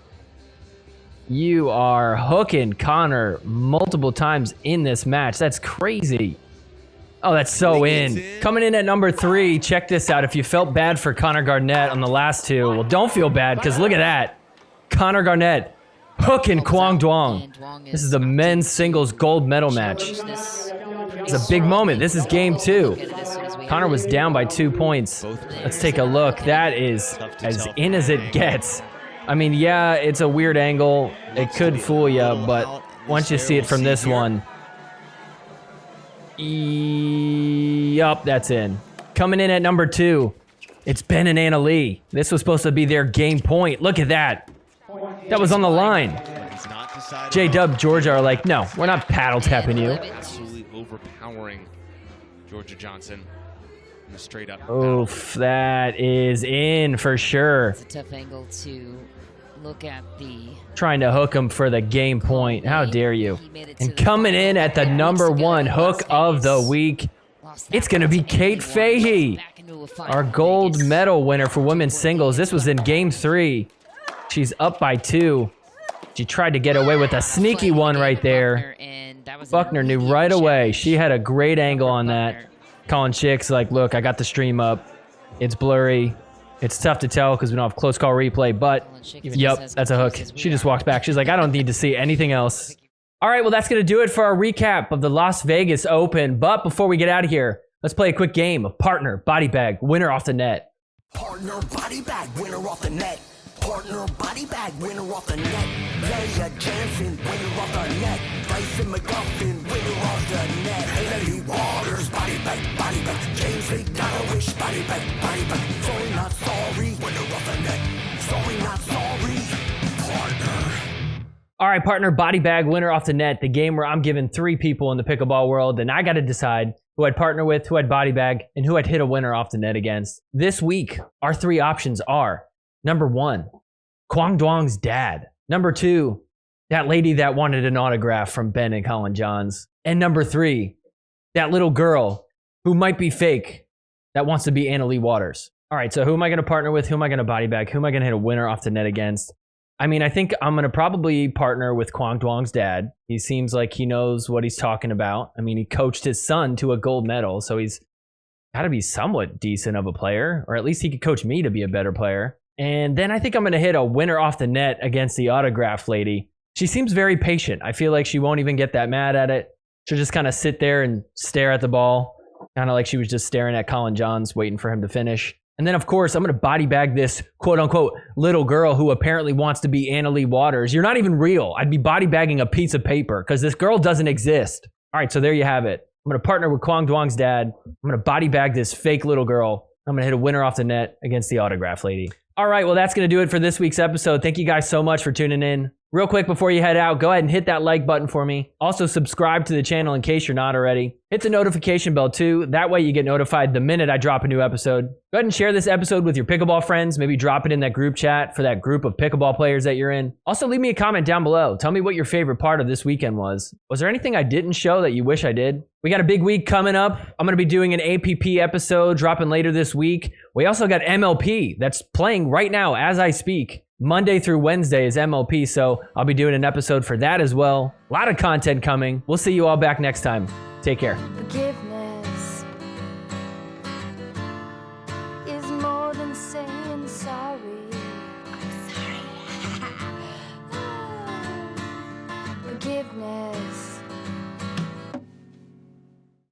You are hooking Connor multiple times in this match. That's crazy. Oh, that's so in. Coming in at number 3, check this out. If you felt bad for Connor Garnett on the last 2, well, don't feel bad, because look at that. Connor Garnett hooking Kwang Duong. This is a men's singles gold medal match. It's a big moment. This is game 2. Connor was down by 2 points. Let's take a look. That is as in as it gets. I mean, yeah, it's a weird angle. It could fool you, but once you see it from this one, yup, that's in. Coming in at number 2, it's Ben and Annalee. This was supposed to be their game point. Look at that. That was on the line. J-Dub, Georgia are like, no, we're not paddle tapping you. Absolutely overpowering Georgia Johnson in the straight up. Oof, that is in for sure. It's a tough angle to look at the... Trying to hook him for the game point. How dare you? And coming in at the number 1 hook of the week, it's going to be Kate Fahey, our gold medal winner for women's singles. This was in game 3. She's up by 2. She tried to get away with a sneaky one right there. Buckner knew right away. She had a great angle on that. Colin Chick's like, look, I got the stream up. It's blurry. It's tough to tell because we don't have close call replay, but yep, that's a hook. She just walked back. She's like, I don't need to see anything else. All right, well, that's going to do it for our recap of the Las Vegas Open. But before we get out of here, let's play a quick game of partner, body bag, winner off the net. Partner, body bag, winner off the net. Partner, body bag, winner off the net. Leia Jansen, winner off the net. Dyson McGuffin, winner off the net. Haley Waters, body bag, James McDonald, body bag. Sorry, not sorry, winner off the net. Sorry, not sorry, partner. All right, partner, body bag, winner off the net. The game where I'm giving 3 people in the pickleball world, and I got to decide who I'd partner with, who I'd body bag, and who I'd hit a winner off the net against. This week, our 3 options are: number 1, Kwang Duong's dad. Number 2, that lady that wanted an autograph from Ben and Colin Johns. And number 3, that little girl who might be fake that wants to be Anna Leigh Waters. All right, so who am I going to partner with? Who am I going to body bag? Who am I going to hit a winner off the net against? I mean, I think I'm going to probably partner with Kwang Duong's dad. He seems like he knows what he's talking about. I mean, he coached his son to a gold medal, so he's got to be somewhat decent of a player, or at least he could coach me to be a better player. And then I think I'm going to hit a winner off the net against the autograph lady. She seems very patient. I feel like she won't even get that mad at it. She'll just kind of sit there and stare at the ball, kind of like she was just staring at Colin Johns, waiting for him to finish. And then, of course, I'm going to body bag this quote-unquote little girl who apparently wants to be Anna Leigh Waters. You're not even real. I'd be body bagging a piece of paper because this girl doesn't exist. All right, so there you have it. I'm going to partner with Kwang Duong's dad. I'm going to body bag this fake little girl. I'm going to hit a winner off the net against the autograph lady. All right, well, that's going to do it for this week's episode. Thank you guys so much for tuning in. Real quick before you head out, go ahead and hit that like button for me. Also, subscribe to the channel in case you're not already. Hit the notification bell too. That way you get notified the minute I drop a new episode. Go ahead and share this episode with your pickleball friends. Maybe drop it in that group chat for that group of pickleball players that you're in. Also, leave me a comment down below. Tell me what your favorite part of this weekend was. Was there anything I didn't show that you wish I did? We got a big week coming up. I'm going to be doing an APP episode dropping later this week. We also got MLP that's playing right now as I speak. Monday through Wednesday is MLP, so I'll be doing an episode for that as well. A lot of content coming. We'll see you all back next time. Take care. Forgiveness is more than saying sorry. I'm sorry. Forgiveness